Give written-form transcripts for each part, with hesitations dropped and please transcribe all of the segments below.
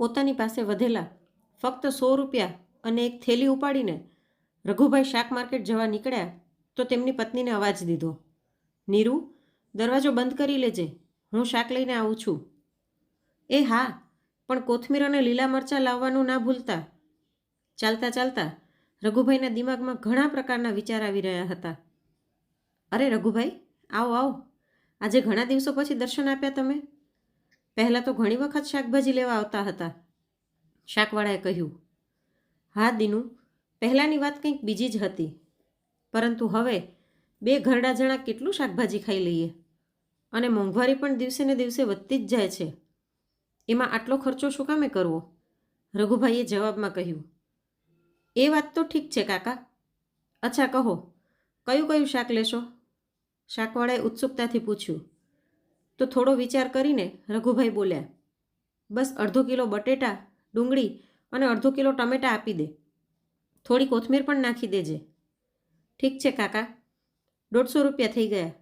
પોતાની પાસે વધેલા ફક્ત 100 રૂપિયા અને એક થેલી ઉપાડીને રઘુભાઈ શાક માર્કેટ જવા નીકળ્યા તો તેમની પત્નીને અવાજ દીધો, નીરુ, દરવાજો બંધ કરી લેજે, હું શાક લઈને આવું છું. એ હા, પણ કોથમીર અને લીલા મરચાં લાવવાનું ના ભૂલતા. ચાલતા ચાલતા રઘુભાઈના દિમાગમાં ઘણા પ્રકારના વિચાર આવી રહ્યા હતા. અરે રઘુભાઈ, આવો આવો, આજે ઘણા દિવસો પછી દર્શન આપ્યા તમે. પહેલાં તો ઘણી વખત શાકભાજી લેવા આવતા હતા, શાકવાળાએ કહ્યું. હા દીનુ, પહેલાંની વાત કંઈક બીજી જ હતી, પરંતુ હવે 2 ઘરડા જણા કેટલું શાકભાજી ખાઈ લઈએ, અને મોંઘવારી પણ દિવસે ને દિવસે વધતી જ જાય છે. એમાં આટલો ખર્ચો શું કામે કરવો? રઘુભાઈએ જવાબમાં કહ્યું. એ વાત તો ઠીક છે કાકા. અચ્છા કહો, કયું કયું શાક લેશો? શાકવાળાએ ઉત્સુકતાથી પૂછ્યું. તો થોડો વિચાર કરીને રઘુભાઈ બોલ્યા, બસ અડધો કિલો બટેટા, ડુંગળી અને અડધો કિલો ટમેટાં આપી દે. થોડી કોથમીર પણ નાખી દેજે. ઠીક છે કાકા. 150 રૂપિયા થઈ ગયા.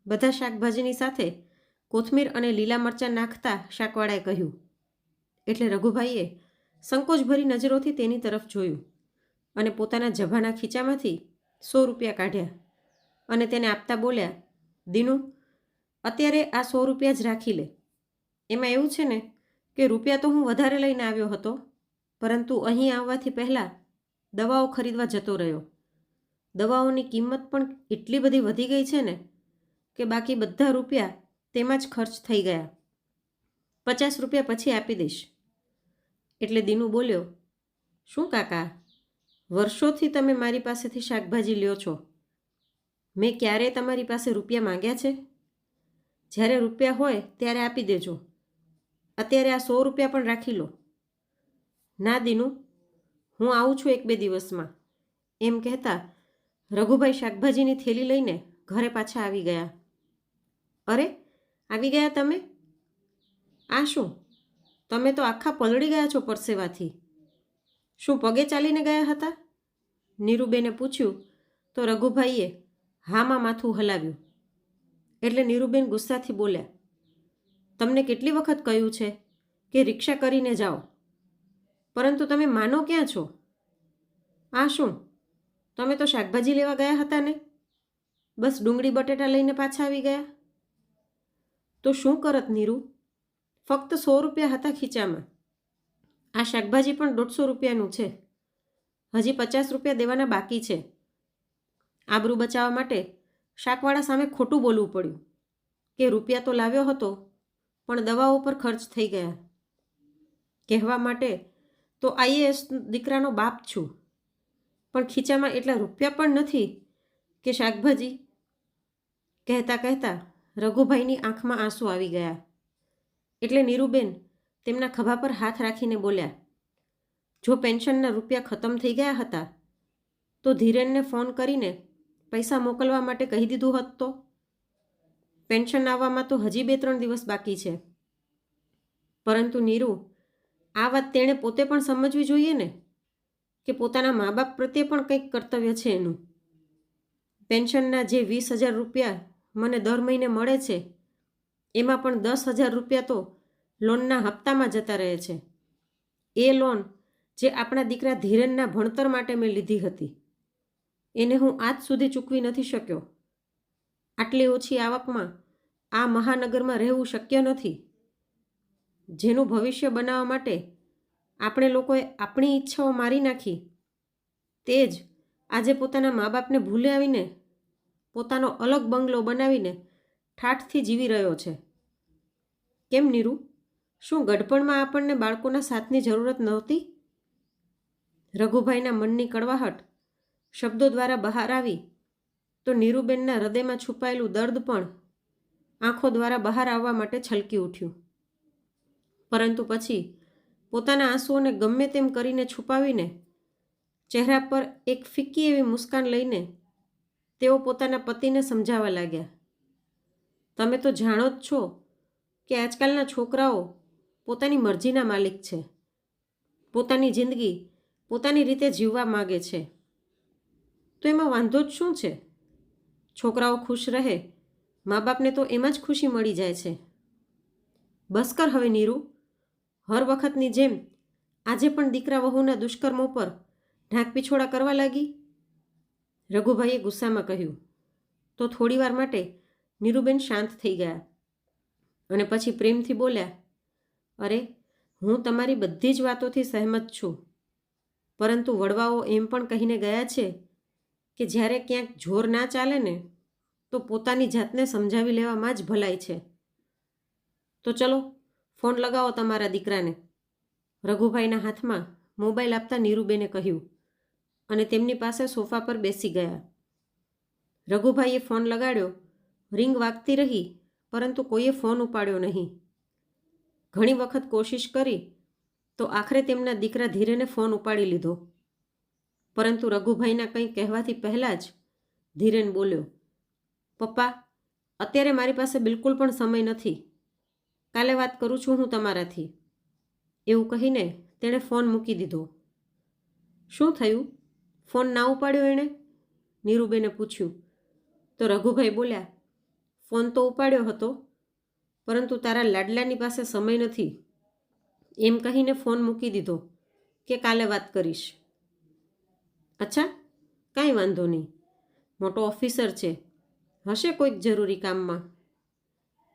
બધા શાકભાજીની સાથે કોથમીર અને લીલા મરચાં નાખતા શાકવાળાએ કહ્યું. એટલે રઘુભાઈએ સંકોચભરી નજરોથી તેની તરફ જોયું અને પોતાના જભાના ખીચામાંથી 100 રૂપિયા કાઢ્યા અને તેને આપતા બોલ્યા, દીનુ, અત્યારે આ 100 રૂપિયા જ રાખી લે. એમાં એવું છે ને કે રૂપિયા તો હું વધારે લઈને આવ્યો હતો, પરંતુ અહીં આવવાથી પહેલાં દવાઓ ખરીદવા જતો રહ્યો. દવાઓની કિંમત પણ એટલી બધી વધી ગઈ છે ને કે બાકી બધા રૂપિયા તેમાં જ ખર્ચ થઈ ગયા. 50 રૂપિયા પછી આપી દઈશ. એટલે દીનુ બોલ્યો, શું કાકા, વર્ષોથી તમે મારી પાસેથી શાકભાજી લ્યો છો. મેં ક્યારેય તમારી પાસે રૂપિયા માંગ્યા છે? જ્યારે રૂપિયા હોય ત્યારે આપી દેજો. અત્યારે આ 100 રૂપિયા પણ રાખી લો. ના દીનુ, હું આવું છું 1-2 દિવસમાં, એમ કહેતા રઘુભાઈ શાકભાજીની થેલી લઈને ઘરે પાછા આવી ગયા. અરે, આવી ગયા તમે? આ શું, તમે તો આખા પલળી ગયા છો પરસેવાથી. શું પગે ચાલીને ગયા હતા? નીરુબેને પૂછ્યું તો રઘુભાઈએ હામાં માથું હલાવ્યું. એટલે નીરુબેન ગુસ્સાથી બોલ્યા, તમને કેટલી વખત કહ્યું છે કે રિક્ષા કરીને જાઓ, પરંતુ તમે માનો ક્યાં છો? આ શું, તમે તો શાકભાજી લેવા ગયા હતા ને? બસ ડુંગળી બટેટા લઈને પાછા આવી ગયા? તો શું કરત નીરુ, ફક્ત 100 રૂપિયા હતા ખીચામાં. આ શાકભાજી પણ 150 રૂપિયાનું છે. હજી 50 રૂપિયા દેવાના બાકી છે. આબરૂ બચાવવા માટે શાકવાળા સામે ખોટું બોલવું પડ્યું કે રૂપિયા તો લાવ્યો હતો, પણ દવાઓ પર ખર્ચ થઈ ગયા. કહેવા માટે તો IAS દીકરાનો બાપ છું, પણ ખીચામાં એટલા રૂપિયા પણ નથી કે શાકભાજી. કહેતા કહેતા રઘુભાઈની આંખમાં આંસુ આવી ગયા. એટલે નીરુબેન તેમના ખભા પર હાથ રાખીને બોલ્યા, જો પેન્શનના રૂપિયા ખતમ થઈ ગયા હતા તો ધીરેનને ફોન કરીને પૈસા મોકલવા માટે કહી દીધું હોત તો. પેન્શન આવવામાં તો હજી 2-3 દિવસ બાકી છે. પરંતુ નીરુ, આ વાત તેણે પોતે પણ સમજવી જોઈએ ને કે પોતાના મા બાપ પ્રત્યે પણ કંઈક કર્તવ્ય છે એનું. પેન્શનના જે 20,000 રૂપિયા મને દર મહિને મળે છે, એમાં પણ 10,000 રૂપિયા તો લોનના હપ્તામાં જતા રહે છે. એ લોન જે આપણા દીકરા ધીરેનના ભણતર માટે મેં લીધી હતી, એને હું આજ સુધી ચૂકવી નથી શક્યો. આટલી ઓછી આવકમાં આ મહાનગરમાં રહેવું શક્ય નથી. જેનું ભવિષ્ય બનાવવા માટે આપણે લોકોએ આપણી ઈચ્છાઓ મારી નાખી, તે જ આજે પોતાના મા બાપને ભૂલે આવીને પોતાનો અલગ બંગલો બનાવીને ઠાઠથી જીવી રહ્યો છે. કેમ નીરુ, શું ગડપણમાં આપણને બાળકોના સાથની જરૂરત નહોતી? રઘુભાઈના મનની કડવાહટ શબ્દો દ્વારા બહાર આવી તો નીરુબેનના હૃદયમાં છુપાયેલું દર્દ પણ આંખો દ્વારા બહાર આવવા માટે છલકી ઉઠ્યું. પરંતુ પછી પોતાના આંસુઓને ગમે તેમ કરીને છુપાવીને ચહેરા પર એક ફિક્કી એવી મુસ્કાન લઈને તેઓ પોતાના પતિને સમજાવવા લાગ્યા, તમે તો જાણો જ છો કે આજકાલના છોકરાઓ પોતાની મરજીના માલિક છે. પોતાની જિંદગી પોતાની રીતે જીવવા માગે છે. તો એમાં વાંધો જ શું છે? છોકરાઓ ખુશ રહે, મા બાપને તો એમાં જ ખુશી મળી જાય છે. બસ કર હવે નીરુ, હર વખતની જેમ આજે પણ દીકરા વહુના દુષ્કર્મો પર ઢાંક પીછોડા કરવા લાગી? રઘુભાઈએ ગુસ્સામાં કહ્યું. તો થોડીવાર માટે નીરુબેન શાંત થઈ ગયા અને પછી પ્રેમથી બોલ્યા, અરે, હું તમારી બધી જ વાતોથી સહેમત છું, પરંતુ વડવાઓ એમ પણ કહીને ગયા છે કે જ્યારે ક્યાંક જોર ના ચાલે ને તો પોતાની જાતને સમજાવી લેવામાં જ ભલાઈ છે. તો ચલો, ફોન લગાવો તમારા દીકરાને. રઘુભાઈના હાથમાં મોબાઈલ આપતા નીરુબેને કહ્યું અને તેમની પાસે સોફા પર બેસી ગયા. રઘુભાઈએ ફોન લગાડ્યો. રિંગ વાગતી રહી, પરંતુ કોઈએ ફોન ઉપાડ્યો નહીં. ઘણી વખત કોશિશ કરી તો આખરે તેમના દીકરા ધીરેને ફોન ઉપાડી લીધો, પરંતુ રઘુભાઈના કંઈ કહેવાથી પહેલાં જ ધીરેન બોલ્યો, પપ્પા, અત્યારે મારી પાસે બિલકુલ પણ સમય નથી. કાલે વાત કરું છું હું તમારાથી. એવું કહીને તેણે ફોન મૂકી દીધો. શું થયું? ફોન ના ઉપાડ્યો એણે? નીરુબેને પૂછ્યું. તો રઘુભાઈ બોલ્યા, ફોન તો ઉપાડ્યો હતો, પરંતુ તારા લાડલાની પાસે સમય નથી એમ કહીને ફોન મૂકી દીધો કે કાલે વાત કરીશ. અચ્છા, કાંઈ વાંધો નહીં, મોટો ઓફિસર છે, હશે કોઈક જરૂરી કામમાં.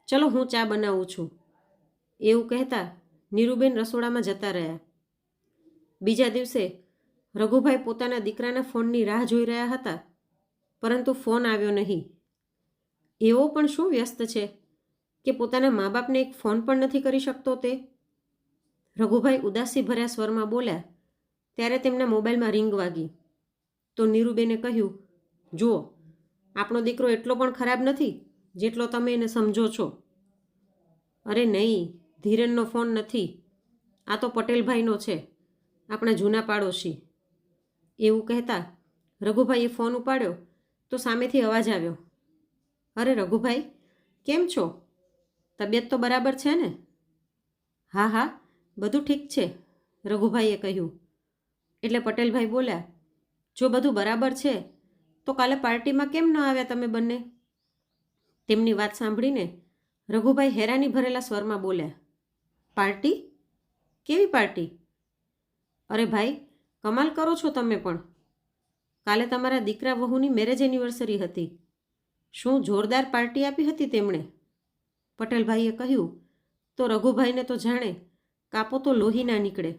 ચલો, હું ચા બનાવું છું. એવું કહેતા નીરુબેન રસોડામાં જતા રહ્યા. બીજા દિવસે રઘુભાઈ પોતાના દીકરાના ફોનની રાહ જોઈ રહ્યા હતા, પરંતુ ફોન આવ્યો નહીં. એવો પણ શું વ્યસ્ત છે કે પોતાના મા બાપને એક ફોન પણ નથી કરી શકતો તે? રઘુભાઈ ઉદાસી ભર્યા સ્વરમાં બોલ્યા ત્યારે તેમના મોબાઈલમાં રિંગ વાગી. તો નીરુબેને કહ્યું, જુઓ, આપણો દીકરો એટલો પણ ખરાબ નથી જેટલો તમે એને સમજો છો. અરે નહીં, ધીરેનનો ફોન નથી, આ તો પટેલભાઈનો છે, આપણા જૂના પાડોશી. એવું કહેતા રઘુભાઈએ ફોન ઉપાડ્યો તો સામેથી અવાજ આવ્યો, અરે રઘુભાઈ, કેમ છો? તબિયત તો બરાબર છે ને? હા હા, બધું ઠીક છે, રઘુભાઈએ કહ્યું. એટલે પટેલભાઈ બોલ્યા, જો બધું બરાબર છે તો કાલે પાર્ટીમાં કેમ ન આવ્યા તમે બંને? તેમની વાત સાંભળીને રઘુભાઈ હેરાની ભરેલા સ્વરમાં બોલ્યા, પાર્ટી? કેવી પાર્ટી? અરે ભાઈ, કમાલ કરો છો તમે પણ. કાલે તમારા દીકરા વહુની મેરેજ એનિવર્સરી હતી. શું જોરદાર પાર્ટી આપી હતી તેમણે, પટેલભાઈએ કહ્યું. તો રઘુભાઈને તો જાણે કાપો તો લોહી ના નીકળે.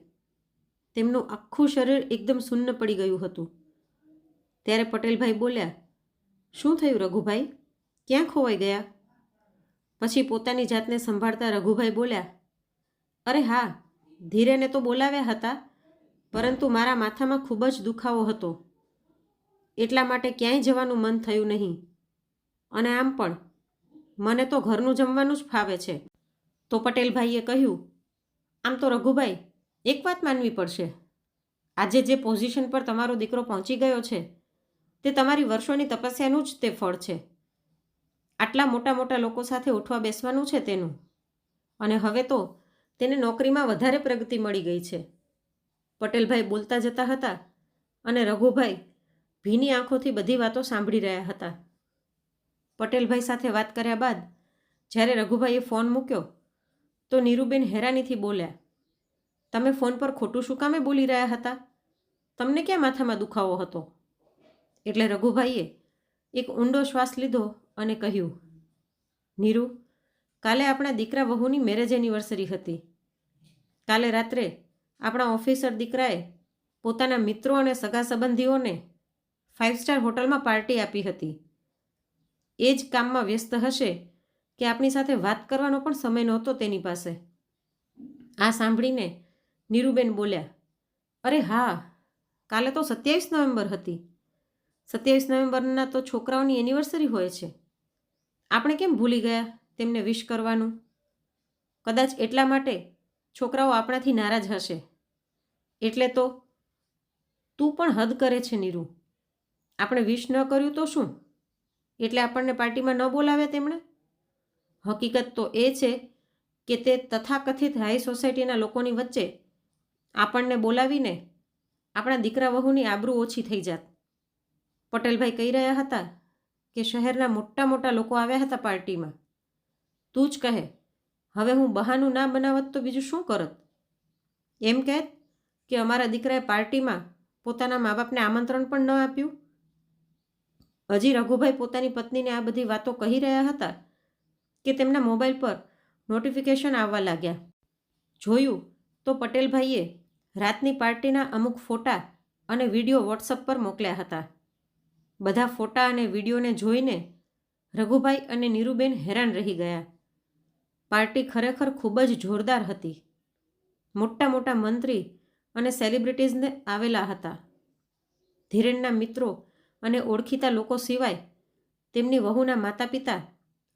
તેમનું આખું શરીર એકદમ સુન્ન પડી ગયું હતું. ત્યારે પટેલભાઈ બોલ્યા, શું થયું રઘુભાઈ, ક્યાં ખોવાઈ ગયા? પછી પોતાની જાતને સંભાળતા રઘુભાઈ બોલ્યા, અરે હા, ધીરેને તો બોલાવ્યા હતા, પરંતુ મારા માથામાં ખૂબ જ દુખાવો હતો, એટલા માટે ક્યાંય જવાનું મન થયું નહીં. અને આમ પણ મને તો ઘરનું જમવાનું જ ફાવે છે. તો પટેલભાઈએ કહ્યું, આમ તો રઘુભાઈ, એક વાત માનવી પડશે, આજે જે પોઝિશન પર તમારો દીકરો પહોંચી ગયો છે તે તમારી વર્ષોની તપસ્યાનું જ તે ફળ છે. આટલા મોટા મોટા લોકો સાથે ઉઠવા બેસવાનું છે તેનું, અને હવે તો તેને નોકરીમાં વધારે પ્રગતિ મળી ગઈ છે. પટેલભાઈ બોલતા જતા હતા અને રઘુભાઈ ભીની આંખોથી બધી વાતો સાંભળી રહ્યા હતા. પટેલભાઈ સાથે વાત કર્યા બાદ જ્યારે રઘુભાઈએ ફોન મૂક્યો તો નીરુબેન હેરાનીથી બોલ્યા, તમે ફોન પર ખોટું શું કામે બોલી રહ્યા હતા? તમને ક્યાં માથામાં દુખાવો હતો? એટલે રઘુભાઈએ એક ઊંડો શ્વાસ લીધો અને કહ્યું, નીરુ, કાલે આપણા દીકરા વહુની મેરેજ એનિવર્સરી હતી. કાલે રાત્રે આપણા ઓફિસર દીકરાએ પોતાના મિત્રો અને સગા સંબંધીઓને 5 સ્ટાર હોટલમાં પાર્ટી આપી હતી. એ જ કામમાં વ્યસ્ત હશે કે આપણી સાથે વાત કરવાનો પણ સમય નહોતો તેની પાસે. આ સાંભળીને નીરુબેન બોલ્યા, અરે હા, કાલે તો 27 નવેમ્બર હતી. 27 નવેમ્બરના તો છોકરાઓની એનિવર્સરી હોય છે. આપણે કેમ ભૂલી ગયા તેમને વિશ કરવાનું? કદાચ એટલા માટે છોકરાઓ આપણાથી નારાજ હશે. એટલે તો તું પણ હદ કરે છે નીરુ. આપણે વિશ ન કર્યું તો શું, એટલે આપણને પાર્ટીમાં ન બોલાવ્યા તેમણે? હકીકત તો એ છે કે તે તથાકથિત હાઈ સોસાયટીના લોકોની વચ્ચે આપણને બોલાવીને આપણા દીકરા વહુની આબરૂ ઓછી થઈ જાત. પટેલભાઈ કહી રહ્યા હતા કે શહેરના મોટા મોટા લોકો આવ્યા હતા પાર્ટીમાં. તું જ કહે, હવે હું બહાનું ના બનાવત તો બીજું શું કરત? એમ કહેત કે અમારા દીકરાએ પાર્ટીમાં પોતાના મા બાપને આમંત્રણ પણ ન આપ્યું. હજી રઘુભાઈ પોતાની પત્નીને આ બધી વાતો કહી રહ્યા હતા કે તેમના મોબાઈલ પર નોટિફિકેશન આવવા લાગ્યા. જોયું તો પટેલભાઈએ રાતની પાર્ટીના અમુક ફોટા અને વિડીયો વોટ્સઅપ પર મોકલ્યા હતા. બધા ફોટા અને વિડીયોને જોઈને રઘુભાઈ અને નીરુબેન હેરાન રહી ગયા. પાર્ટી ખરેખર ખૂબ જ જોરદાર હતી. મોટા મોટા મંત્રી અને સેલિબ્રિટીઝને આવેલા હતા. ધીરેનના મિત્રો અને ઓળખીતા લોકો સિવાય તેમની વહુના માતા પિતા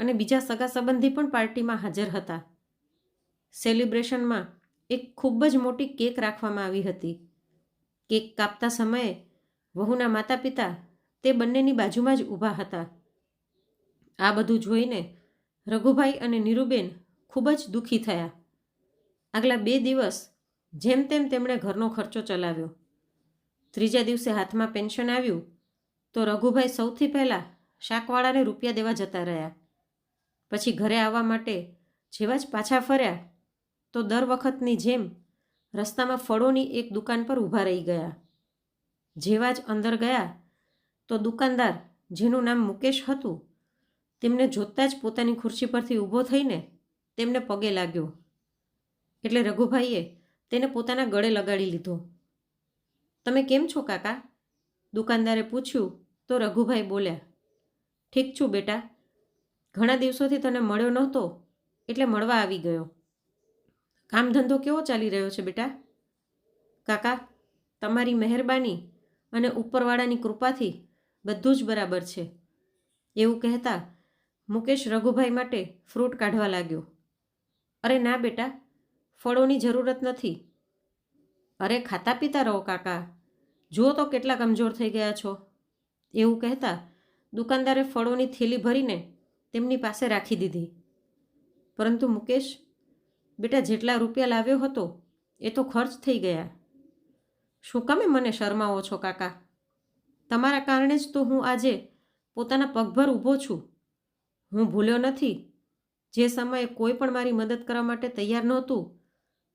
અને બીજા સગા સંબંધી પણ પાર્ટીમાં હાજર હતા. સેલિબ્રેશનમાં એક ખૂબ જ મોટી કેક રાખવામાં આવી હતી. કેક કાપતા સમયે વહુના માતા પિતા તે બંનેની બાજુમાં જ ઊભા હતા. આ બધું જોઈને રઘુભાઈ અને નીરુબેન ખૂબ જ દુઃખી થયા. આગલા 2 દિવસ જેમ તેમ તેમણે ઘરનો ખર્ચો ચલાવ્યો. ત્રીજા દિવસે હાથમાં પેન્શન આવ્યું તો રઘુભાઈ સૌથી પહેલાં શાકવાળાને રૂપિયા દેવા જતા રહ્યા. પછી ઘરે આવવા માટે જેવા જ પાછા ફર્યા તો દર વખતની જેમ રસ્તામાં ફળોની એક દુકાન પર ઊભા રહી ગયા. જેવા જ અંદર ગયા તો દુકાનદાર, જેનું નામ મુકેશ હતું, તેમને જોતાં જ પોતાની ખુરશી પરથી ઊભો થઈને તેમને પગે લાગ્યો. એટલે રઘુભાઈએ તેને પોતાના ગળે લગાડી લીધો. તમે કેમ છો કાકા? દુકાનદારે પૂછ્યું તો રઘુભાઈ બોલ્યા, ઠીક છું બેટા, ઘણા દિવસોથી તને મળ્યો નહોતો એટલે મળવા આવી ગયો. કામ ધંધો કેવો ચાલી રહ્યો છે બેટા? કાકા, તમારી મહેરબાની અને ઉપરવાળાની કૃપાથી બધું જ બરાબર છે. એવું કહેતા મુકેશ રઘુભાઈ માટે ફ્રૂટ કાઢવા લાગ્યો. અરે ના બેટા, ફળોની જરૂરત નથી. અરે ખાતા પીતા રહો કાકા, જુઓ તો કેટલા કમજોર થઈ ગયા છો. એવું કહેતા દુકાનદારે ફળોની થેલી ભરીને તેમની પાસે રાખી દીધી. પરંતુ મુકેશ, બેટા જેટલા રૂપિયા લાવ્યો હતો એ તો ખર્ચ થઈ ગયા. શું કામે મને શરમાવો છો કાકા? તમારા કારણે જ તો હું આજે પોતાના પગભર ઊભો છું. હું ભૂલ્યો નથી. જે સમયે કોઈ પણ મારી મદદ કરવા માટે તૈયાર નહોતું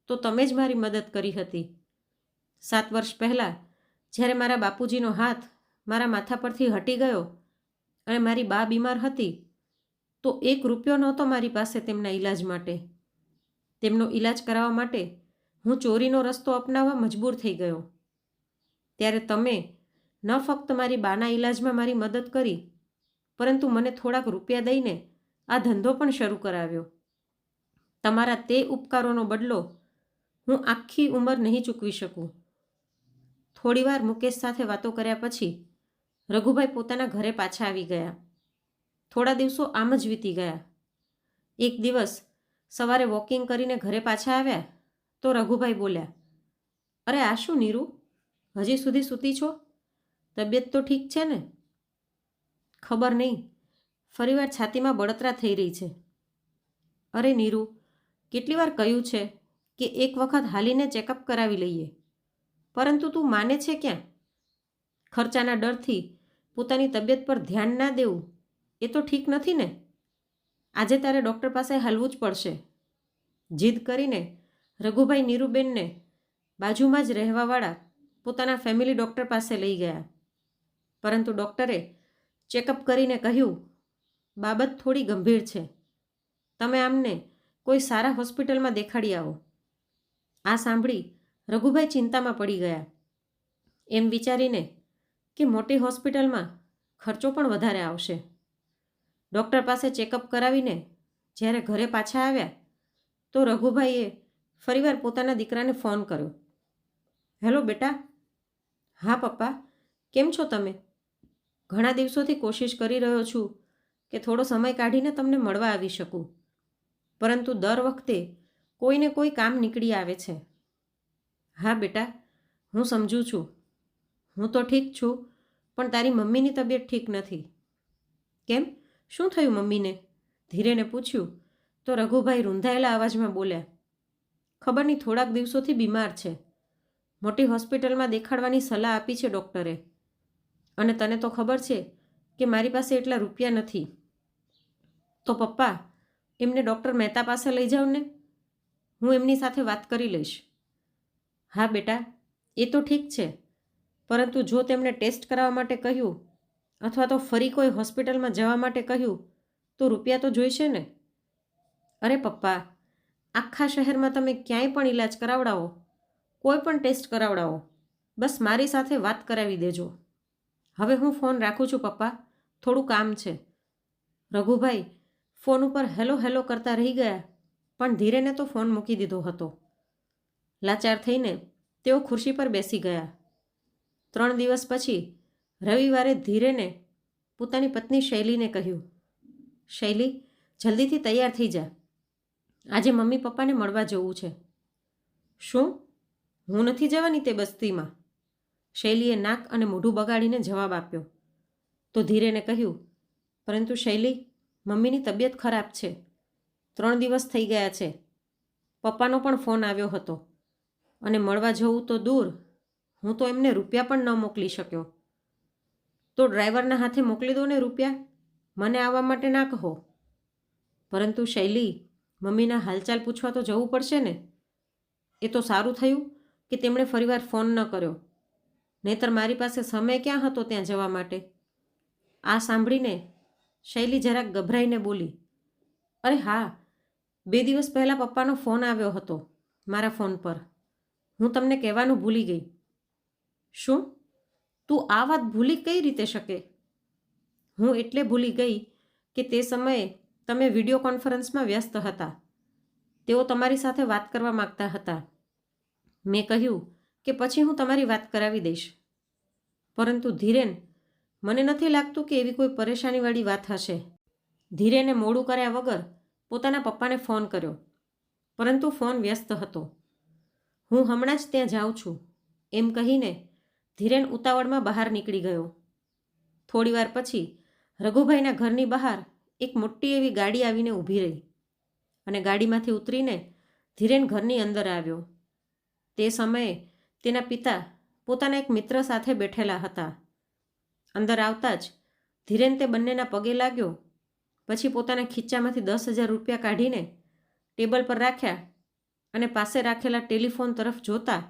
તો તમે જ મારી મદદ કરી હતી. 7 વર્ષ પહેલાં જ્યારે મારા બાપુજીનો હાથ મારા માથા પરથી હટી ગયો અને મારી બા બીમાર હતી તો 1 રૂપિયો નહોતો મારી પાસે તેમના ઈલાજ માટે. તેમનો ઈલાજ કરાવવા માટે હું ચોરીનો રસ્તો અપનાવવા મજબૂર થઈ ગયો. ત્યારે તમે ન ફક્ત મારી બાના ઈલાજમાં મારી મદદ કરી, પરંતુ મને થોડાક રૂપિયા દઈને આ ધંધો પણ શરૂ કરાવ્યો. તમારા તે ઉપકારોનો બદલો હું આખી ઉંમર નહીં ચૂકવી શકું. થોડીવાર મુકેશ સાથે વાતો કર્યા પછી રઘુભાઈ પોતાના ઘરે પાછા આવી ગયા. થોડા દિવસો આમ જ વીતી ગયા. એક દિવસ સવારે વોકિંગ કરીને ઘરે પાછા આવ્યા તો રઘુભાઈ બોલ્યા, અરે આ શું નીરુ, હજી સુધી સૂતી છો? તબિયત તો ઠીક છે ને? ખબર નહીં, ફરીવાર છાતીમાં બળતરા થઈ રહી છે. અરે નીરુ, કેટલી વાર કહ્યું છે કે એક વખત હાલીને ચેકઅપ કરાવી લઈએ, પરંતુ તું માને છે ક્યાં? ખર્ચાના ડરથી પોતાની તબિયત પર ધ્યાન ના દેવું એ તો ઠીક નથી ને. આજે તારે ડૉક્ટર પાસે હાલવું જ પડશે. જીદ કરીને રઘુભાઈ નીરુબેનને બાજુમાં જ રહેવાવાળા પોતાના ફેમિલી ડૉક્ટર પાસે લઈ ગયા. પરંતુ ડૉક્ટરે ચેકઅપ કરીને કહ્યું, બાબત થોડી ગંભીર છે. તમે આમને કોઈ સારા હોસ્પિટલમાં દેખાડી આવો. આ સાંભળી રઘુભાઈ ચિંતામાં પડી ગયા. એમ વિચારીને કે મોટી હોસ્પિટલમાં ખર્ચો પણ વધારે આવશે. ડૉક્ટર પાસે ચેકઅપ કરાવીને જ્યારે ઘરે પાછા આવ્યા તો રઘુભાઈએ ફરીવાર પોતાના દીકરાને ફોન કર્યો. હેલો બેટા. હા પપ્પા, કેમ છો તમે? ઘણા દિવસોથી કોશિશ કરી રહ્યો છું કે થોડો સમય કાઢીને તમને મળવા આવી શકું, પરંતુ દર વખતે કોઈને કોઈ કામ નીકળી આવે છે. હા બેટા, હું સમજું છું. હું તો ઠીક છું, પણ તારી મમ્મીની તબિયત ઠીક નથી. કેમ, શું થયું મમ્મીને? ધીરેને પૂછ્યું તો રઘુભાઈ રૂંધાયેલા અવાજમાં બોલ્યા, ખબર નહીં, થોડાક દિવસોથી બીમાર છે. મોટી હોસ્પિટલમાં દેખાડવાની સલાહ આપી છે ડૉક્ટરે. અને તને તો ખબર છે કે મારી પાસે એટલા રૂપિયા નથી. તો પપ્પા, એમને ડૉક્ટર મહેતા પાસે લઈ જાઓ ને, હું એમની સાથે વાત કરી લઈશ. હા બેટા, એ તો ઠીક છે, પરંતુ જો તેમણે ટેસ્ટ કરાવવા માટે કહ્યું અથવા તો ફરી કોઈ હોસ્પિટલમાં જવા માટે કહ્યું તો રૂપિયા તો જોઈશે ને. અરે પપ્પા, આખા શહેરમાં તમે ક્યાંય પણ ઈલાજ કરાવડાવો, કોઈ પણ ટેસ્ટ કરાવડાવો, બસ મારી સાથે વાત કરાવી દેજો. હવે હું ફોન રાખું છું પપ્પા, થોડું કામ છે. રઘુભાઈ ફોન ઉપર હેલો હેલો કરતા રહી ગયા, પણ ધીરેને તો ફોન મૂકી દીધો હતો. લાચાર થઈને તેઓ ખુરશી પર બેસી ગયા. 3 દિવસ પછી રવિવારે ધીરેને પોતાની પત્ની શૈલીને કહ્યું, શૈલી, જલ્દીથી તૈયાર થઈ જા, આજે મમ્મી પપ્પાને મળવા જવું છે. શું? હું નથી જવાની તે બસ્તીમાં? શૈલીએ નાક અને મોઢું બગાડીને જવાબ આપ્યો. તો ધીરેને કહ્યું, પરંતુ શૈલી, મમ્મીની તબિયત ખરાબ છે, 3 દિવસ થઈ ગયા છે. પપ્પાનો પણ ફોન આવ્યો હતો અને મળવા જવું તો દૂર, હું તો એમને રૂપિયા પણ ન મોકલી શક્યો. તો ડ્રાઈવરના હાથે મોકલી દો ને રૂપિયા, મને આવવા માટે ના કહો. પરંતુ શૈલી, મમ્મીના હાલચાલ પૂછવા તો જવું પડશે ને. એ તો સારું થયું કે તેમણે ફરીવાર ફોન ન કર્યો, નહીતર મારી પાસે સમય ક્યાં હતો ત્યાં જવા માટે. આ સાંભળીને શૈલી જરાક ગભરાઈને બોલી, અરે હા, 2 દિવસ પહેલાં પપ્પાનો ફોન આવ્યો હતો મારા ફોન પર, હું તમને કહેવાનું ભૂલી ગઈ. શું? તું આ વાત ભૂલી કઈ રીતે શકે? હું એટલે ભૂલી ગઈ કે તે સમયે તમે વિડીયો કોન્ફરન્સમાં વ્યસ્ત હતા. તેઓ તમારી સાથે વાત કરવા માગતા હતા. મેં કહ્યું કે પછી હું તમારી વાત કરાવી દઈશ. પરંતુ ધીરેન, મને નથી લાગતું કે એવી કોઈ પરેશાનીવાળી વાત હશે. ધીરેને મોડું કર્યા વગર પોતાના પપ્પાને ફોન કર્યો, પરંતુ ફોન વ્યસ્ત હતો. હું હમણાં જ ત્યાં જાઉં છું એમ કહીને ધીરેન ઉતાવળમાં બહાર નીકળી ગયો. થોડીવાર પછી રઘુભાઈના ઘરની બહાર એક મોટી એવી ગાડી આવીને ઊભી રહી અને ગાડીમાંથી ઉતરીને ધીરેન ઘરની અંદર આવ્યો. તે સમયે તેના પિતા પોતાના એક મિત્ર સાથે બેઠેલા હતા. અંદર આવતા જ ધીરેન તે બંનેના પગે લાગ્યો, પછી પોતાના ખીચામાંથી 10,000 રૂપિયા કાઢીને ટેબલ પર રાખ્યા અને પાસે રાખેલા ટેલિફોન તરફ જોતા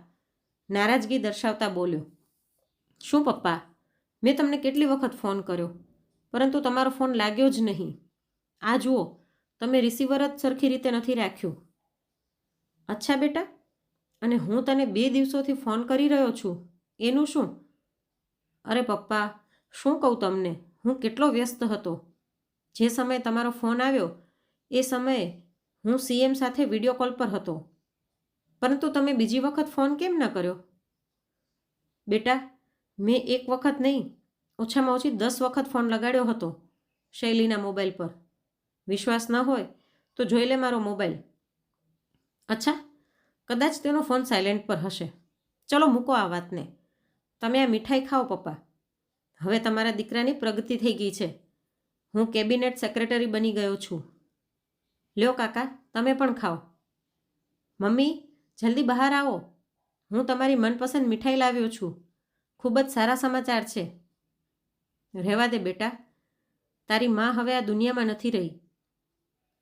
નારાજગી દર્શાવતા બોલ્યો, શું પપ્પા, મેં તમને કેટલી વખત ફોન કર્યો, પરંતુ તમારો ફોન લાગ્યો જ નહીં. આ જુઓ, તમે રિસીવર જ સરખી રીતે નથી રાખ્યું. અચ્છા બેટા, અને હું તને 2 દિવસોથી ફોન કરી રહ્યો છું, એનું શું? અરે પપ્પા, શું કહું તમને, હું કેટલો વ્યસ્ત હતો. જે સમયે તમારો ફોન આવ્યો એ સમયે હું સીએમ સાથે વિડીયો કોલ પર હતો. પરંતુ તમે બીજી વખત ફોન કેમ ન કર્યો? બેટા, મેં એક વખત નહીં, ઓછામાં ઓછી 10 વખત ફોન લગાડ્યો હતો શૈલીના મોબાઈલ પર. વિશ્વાસ ન હોય તો જોઈ લે મારો મોબાઈલ. અચ્છા, કદાચ તેનો ફોન સાયલેન્ટ પર હશે. ચલો મૂકો આ વાતને, તમે આ મીઠાઈ ખાઓ પપ્પા. હવે તમારા દીકરાની પ્રગતિ થઈ ગઈ છે. હું કેબિનેટ સેક્રેટરી બની ગયો છું. લ્યો કાકા, તમે પણ ખાઓ. મમ્મી, જલ્દી બહાર આવો, હું તમારી મનપસંદ મીઠાઈ લાવ્યો છું. ખૂબ જ સારા સમાચાર છે. રહેવા દે બેટા, તારી માં હવે આ દુનિયામાં નથી રહી,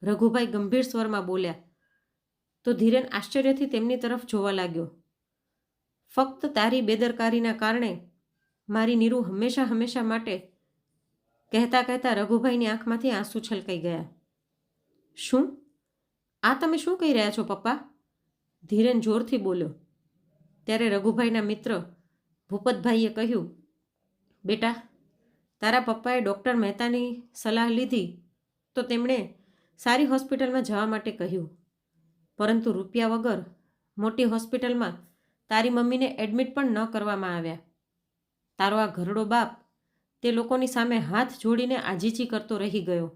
રઘુભાઈ ગંભીર સ્વરમાં બોલ્યા. તો ધીરેન આશ્ચર્યથી તેમની તરફ જોવા લાગ્યો. ફક્ત તારી બેદરકારીના કારણે મારી નીરુ હંમેશા હંમેશા માટે, કહેતા કહેતા રઘુભાઈની આંખમાંથી આંસુ છલકાઈ ગયા. શું? આ તમે શું કહી રહ્યા છો પપ્પા? ધીરેન જોરથી બોલ્યો. ત્યારે રઘુભાઈના મિત્ર ભૂપતભાઈએ કહ્યું, બેટા, તારા પપ્પાએ ડૉક્ટર મહેતાની સલાહ લીધી તો તેમણે સારી હોસ્પિટલમાં જવા માટે કહ્યું, પરંતુ રૂપિયા વગર મોટી હોસ્પિટલમાં તારી મમ્મીને એડમિટ પણ ન કરવામાં આવ્યા. તારો આ ઘરડો બાપ તે લોકોની સામે હાથ જોડીને આજીજી કરતો રહી ગયો,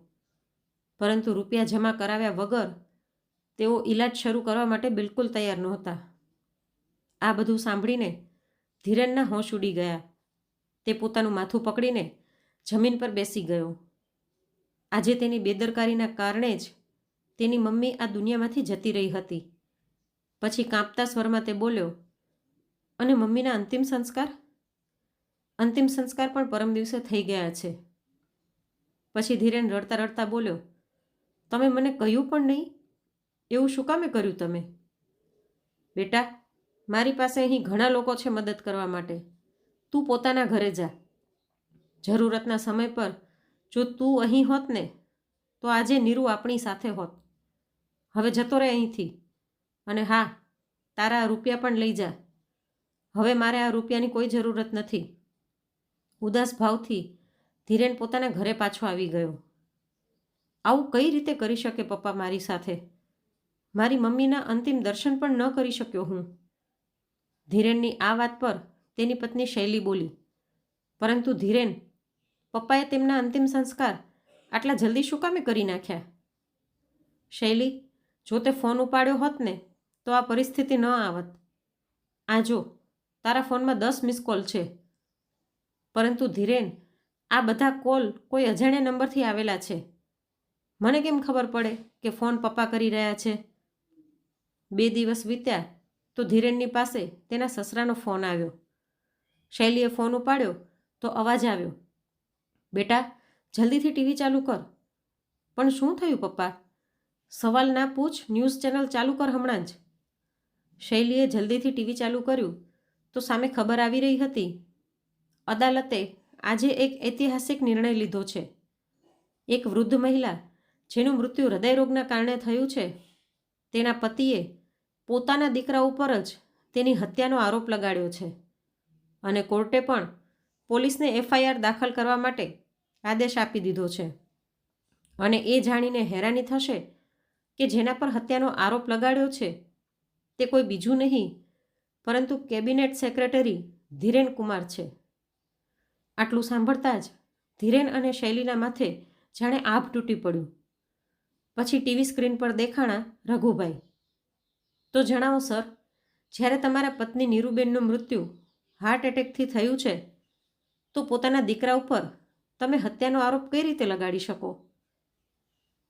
પરંતુ રૂપિયા જમા કરાવ્યા વગર તેઓ ઈલાજ શરૂ કરવા માટે બિલકુલ તૈયાર નહોતા. આ બધું સાંભળીને ધીરેનના હોશ ઉડી ગયા. તે પોતાનું માથું પકડીને જમીન પર બેસી ગયો. આજે તેની બેદરકારીના કારણે જ તેની મમ્મી આ દુનિયામાંથી જતી રહી હતી. પછી કાંપતા સ્વરમાં તે બોલ્યો, અને મમ્મીના અંતિમ સંસ્કાર? અંતિમ સંસ્કાર પણ પરમ દિવસે થઈ ગયા છે. પછી ધીરેન રડતા રડતા બોલ્યો, તમે મને કહ્યું પણ નહીં, એવું શું કામે કર્યું તમે? બેટા, મારી પાસે અહીં ઘણા લોકો છે મદદ કરવા માટે. તું પોતાના ઘરે જા. જરૂરતના સમય પર જો તું અહીં હોત ને તો આજે નીરુ આપણી સાથે હોત. હવે જતો રહે અહીંથી. અને હા, તારા આ રૂપિયા પણ લઈ જા. હવે મારે આ રૂપિયાની કોઈ જરૂરત નથી. ઉદાસ ભાવથી ધીરેન પોતાના ઘરે પાછો આવી ગયો. આવું કઈ રીતે કરી શકે પપ્પા મારી સાથે? મારી મમ્મીના અંતિમ દર્શન પણ ન કરી શક્યો હું. ધીરેનની આ વાત પર તેની પત્ની શૈલી બોલી, પરંતુ ધીરેન, પપ્પાએ તેમના અંતિમ સંસ્કાર આટલા જલ્દી શું કામે કરી નાખ્યા? શૈલી, જો તે ફોન ઉપાડ્યો હોત ને તો આ પરિસ્થિતિ ન આવત. આ જો, તારા ફોનમાં 10 મિસ કોલ છે. પરંતુ ધીરેન, આ બધા કોલ કોઈ અજાણ્યા નંબરથી આવેલા છે. મને કેમ ખબર પડે કે ફોન પપ્પા કરી રહ્યા છે? 2 દિવસ વીત્યા તો ધીરેનની પાસે તેના સસરાનો ફોન આવ્યો. શૈલીએ ફોન ઉપાડ્યો તો અવાજ આવ્યો, બેટા, જલ્દીથી ટીવી ચાલુ કર. પણ શું થયું પપ્પા? સવાલ ના પૂછ, ન્યૂઝ ચેનલ ચાલુ કર હમણાં જ. શૈલીએ જલ્દીથી ટીવી ચાલુ કર્યું તો સામે ખબર આવી રહી હતી, અદાલતે આજે એક ઐતિહાસિક નિર્ણય લીધો છે. એક વૃદ્ધ મહિલા જેનું મૃત્યુ હૃદયરોગના કારણે થયું છે, તેના પતિએ પોતાના દીકરા ઉપર જ તેની હત્યાનો આરોપ લગાડ્યો છે અને કોર્ટે પણ પોલીસને FIR દાખલ કરવા માટે આદેશ આપી દીધો છે. અને એ જાણીને હેરાની થશે કે જેના પર હત્યાનો આરોપ લગાડ્યો છે તે કોઈ બીજું નહીં પરંતુ કેબિનેટ સેક્રેટરી ધીરેન કુમાર છે. આટલું સાંભળતા જ ધીરેન અને શૈલીના માથે જાણે આભ તૂટી પડ્યું. પછી ટીવી સ્ક્રીન પર દેખાણા રઘુભાઈ. તો જણાવો સર, જ્યારે તમારા પત્ની નીરુબેનનું મૃત્યુ હાર્ટ એટેકથી થયું છે તો પોતાના દીકરા ઉપર તમે હત્યાનો આરોપ કઈ રીતે લગાડી શકો?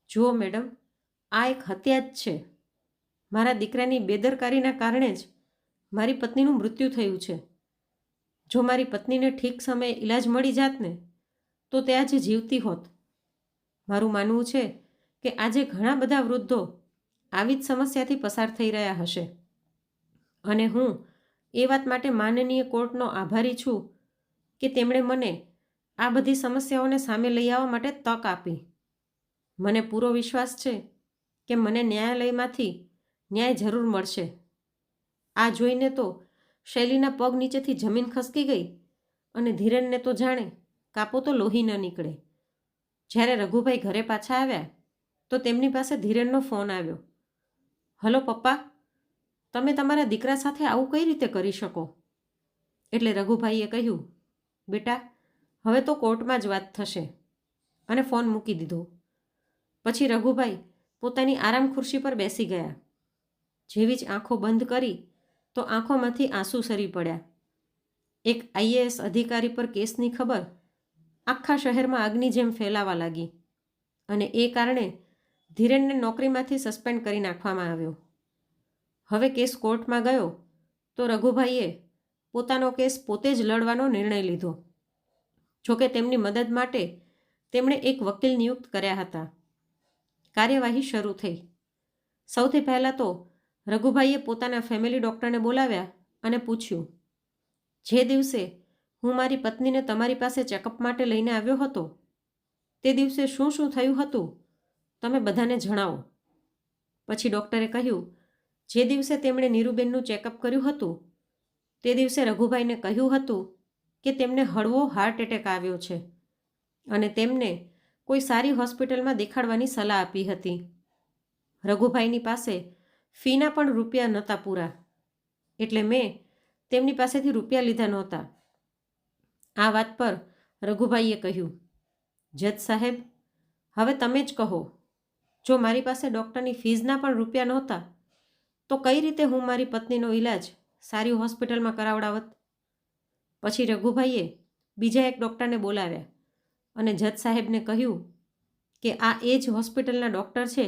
જુઓ મેડમ, આ એક હત્યા જ છે. મારા દીકરાની બેદરકારીના કારણે જ મારી પત્નીનું મૃત્યુ થયું છે. જો મારી પત્નીને ઠીક સમયે ઈલાજ મળી જાત ને તો તે આજે જીવતી હોત. મારું માનવું છે કે આજે ઘણા બધા વૃદ્ધો આવી જ સમસ્યાથી પસાર થઈ રહ્યા હશે. અને હું એ વાત માટે માનનીય કોર્ટનો આભારી છું કે તેમણે મને આ બધી સમસ્યાઓને સામે લઈ આવવા માટે તક આપી. મને પૂરો વિશ્વાસ છે કે મને ન્યાયાલયમાંથી ન્યાય જરૂર મળશે. આ જોઈને તો શૈલીના પગ નીચેથી જમીન ખસકી ગઈ અને ધીરેનને તો જાણે કાપો તો લોહી ન નીકળે. જ્યારે રઘુભાઈ ઘરે પાછા આવ્યા તો તેમની પાસે ધીરેનનો ફોન આવ્યો. હલો પપ્પા, તમે તમારા દીકરા સાથે આવું કઈ રીતે કરી શકો? એટલે રઘુભાઈએ કહ્યું, બેટા, હવે તો કોર્ટમાં જ વાત થશે. અને ફોન મૂકી દીધો. પછી રઘુભાઈ પોતાની આરામ ખુરશી પર બેસી ગયા. જેવી જ આંખો બંધ કરી તો આંખોમાંથી આંસુ સરી પડ્યા. એક IAS અધિકારી પર કેસની ખબર આખા શહેરમાં આગની જેમ ફેલાવા લાગી અને એ કારણે ધીરેનને નોકરીમાંથી સસ્પેન્ડ કરી નાખવામાં આવ્યો. હવે કેસ કોર્ટમાં ગયો તો રઘુભાઈએ પોતાનો કેસ પોતે જ લડવાનો નિર્ણય લીધો. જોકે તેમની મદદ માટે તેમણે એક વકીલ નિયુક્ત કર્યા હતા. કાર્યવાહી શરૂ થઈ. સૌથી પહેલાં તો રઘુભાઈએ પોતાના ફેમિલી ડૉક્ટરને બોલાવ્યા અને પૂછ્યું, જે દિવસે હું મારી પત્નીને તમારી પાસે ચેકઅપ માટે લઈને આવ્યો હતો તે દિવસે શું શું થયું હતું તમે બધાને જણાવો. પછી ડૉક્ટરે કહ્યું, જે દિવસે તેમણે નીરુબેનનું ચેકઅપ કર્યું હતું તે દિવસે રઘુભાઈને કહ્યું હતું કે તેમને હળવો હાર્ટ એટેક આવ્યો છે અને તેમને કોઈ સારી હોસ્પિટલમાં દેખાડવાની સલાહ આપી હતી. રઘુભાઈની પાસે ફીના પણ રૂપિયા નહોતા પૂરા, એટલે મેં તેમની પાસેથી રૂપિયા લીધા નહોતા. આ વાત પર રઘુભાઈએ કહ્યું, જજ સાહેબ, હવે તમે જ કહો, જો મારી પાસે ડૉક્ટરની ફીઝના પણ રૂપિયા નહોતા તો કઈ રીતે હું મારી પત્નીનો ઈલાજ સારી હોસ્પિટલમાં કરાવડાવત? પછી રઘુભાઈએ બીજા એક ડૉક્ટરને બોલાવ્યા અને જજ સાહેબને કહ્યું કે આ એ જ હોસ્પિટલના ડૉક્ટર છે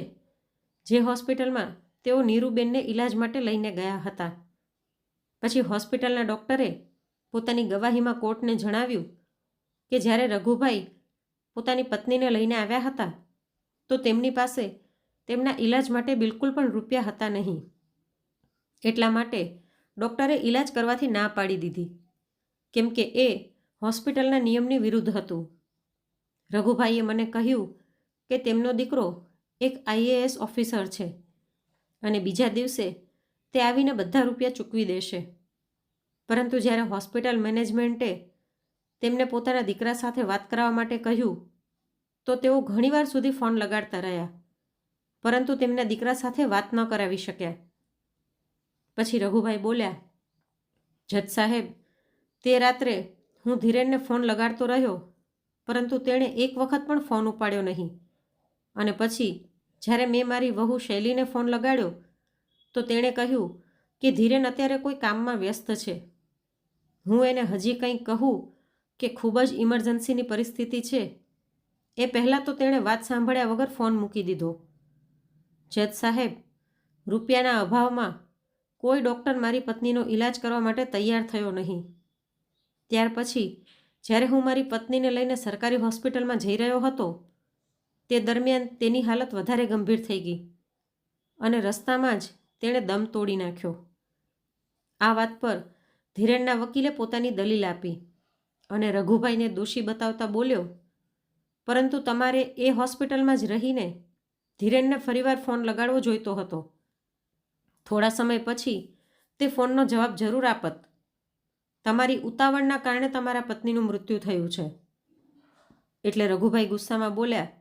જે હોસ્પિટલમાં તેઓ નીરુબેનને ઈલાજ માટે લઈને ગયા હતા. પછી હોસ્પિટલના ડૉક્ટરે પોતાની ગવાહીમાં કોર્ટને જણાવ્યું કે જ્યારે રઘુભાઈ પોતાની પત્નીને લઈને આવ્યા હતા તો તેમની પાસે તેમના ઈલાજ માટે બિલકુલ પણ રૂપિયા હતા નહીં. એટલા માટે ડૉક્ટરે ઈલાજ કરવાથી ના પાડી દીધી, કેમ કે એ હોસ્પિટલના નિયમની વિરુદ્ધ હતું. રઘુભાઈએ મને કહ્યું કે તેમનો દીકરો એક આઈએએસ ઓફિસર છે અને બીજા દિવસે તે આવીને બધા રૂપિયા ચૂકવી દેશે. પરંતુ જ્યારે હોસ્પિટલ મેનેજમેન્ટે તેમને પોતાના દીકરા સાથે વાત કરવા માટે કહ્યું તો તેઓ ઘણીવાર સુધી ફોન લગાડતા રહ્યા, પરંતુ તેમના દીકરા સાથે વાત ન કરાવી શક્યા. પછી રઘુભાઈ બોલ્યા, જજ સાહેબ, તે રાત્રે હું ધીરેનને ફોન લગાડતો રહ્યો, પરંતુ તેણે એક વખત પણ ફોન ઉપાડ્યો નહીં. અને પછી જ્યારે મેં મારી વહુ શૈલીને ફોન લગાડ્યો તો તેણે કહ્યું કે ધીરેન અત્યારે કોઈ કામમાં વ્યસ્ત છે. હું એને હજી કંઈક કહું કે ખૂબ જ ઇમરજન્સીની પરિસ્થિતિ છે એ પહેલાં તો તેણે વાત સાંભળ્યા વગર ફોન મૂકી દીધો. જજ સાહેબ, રૂપિયાના અભાવમાં કોઈ ડૉક્ટર મારી પત્નીનો ઈલાજ કરવા માટે તૈયાર થયો નહીં. ત્યાર પછી જ્યારે હું મારી પત્નીને લઈને સરકારી હોસ્પિટલમાં જઈ રહ્યો હતો તે દરમિયાન તેની હાલત વધારે ગંભીર થઈ ગઈ અને રસ્તામાં જ તેણે દમ તોડી નાખ્યો. આ વાત પર ધીરેનના વકીલે પોતાની દલીલ આપી અને રઘુભાઈને દોષી બતાવતા બોલ્યો, પરંતુ તમારે એ હોસ્પિટલમાં જ રહીને ધીરેનને ફરીવાર ફોન લગાડવો જોઈતો હતો. થોડા સમય પછી તે ફોનનો જવાબ જરૂર આપત. તમારી ઉતાવળના કારણે તમારા પત્નીનું મૃત્યુ થયું છે. એટલે રઘુભાઈ ગુસ્સામાં બોલ્યા,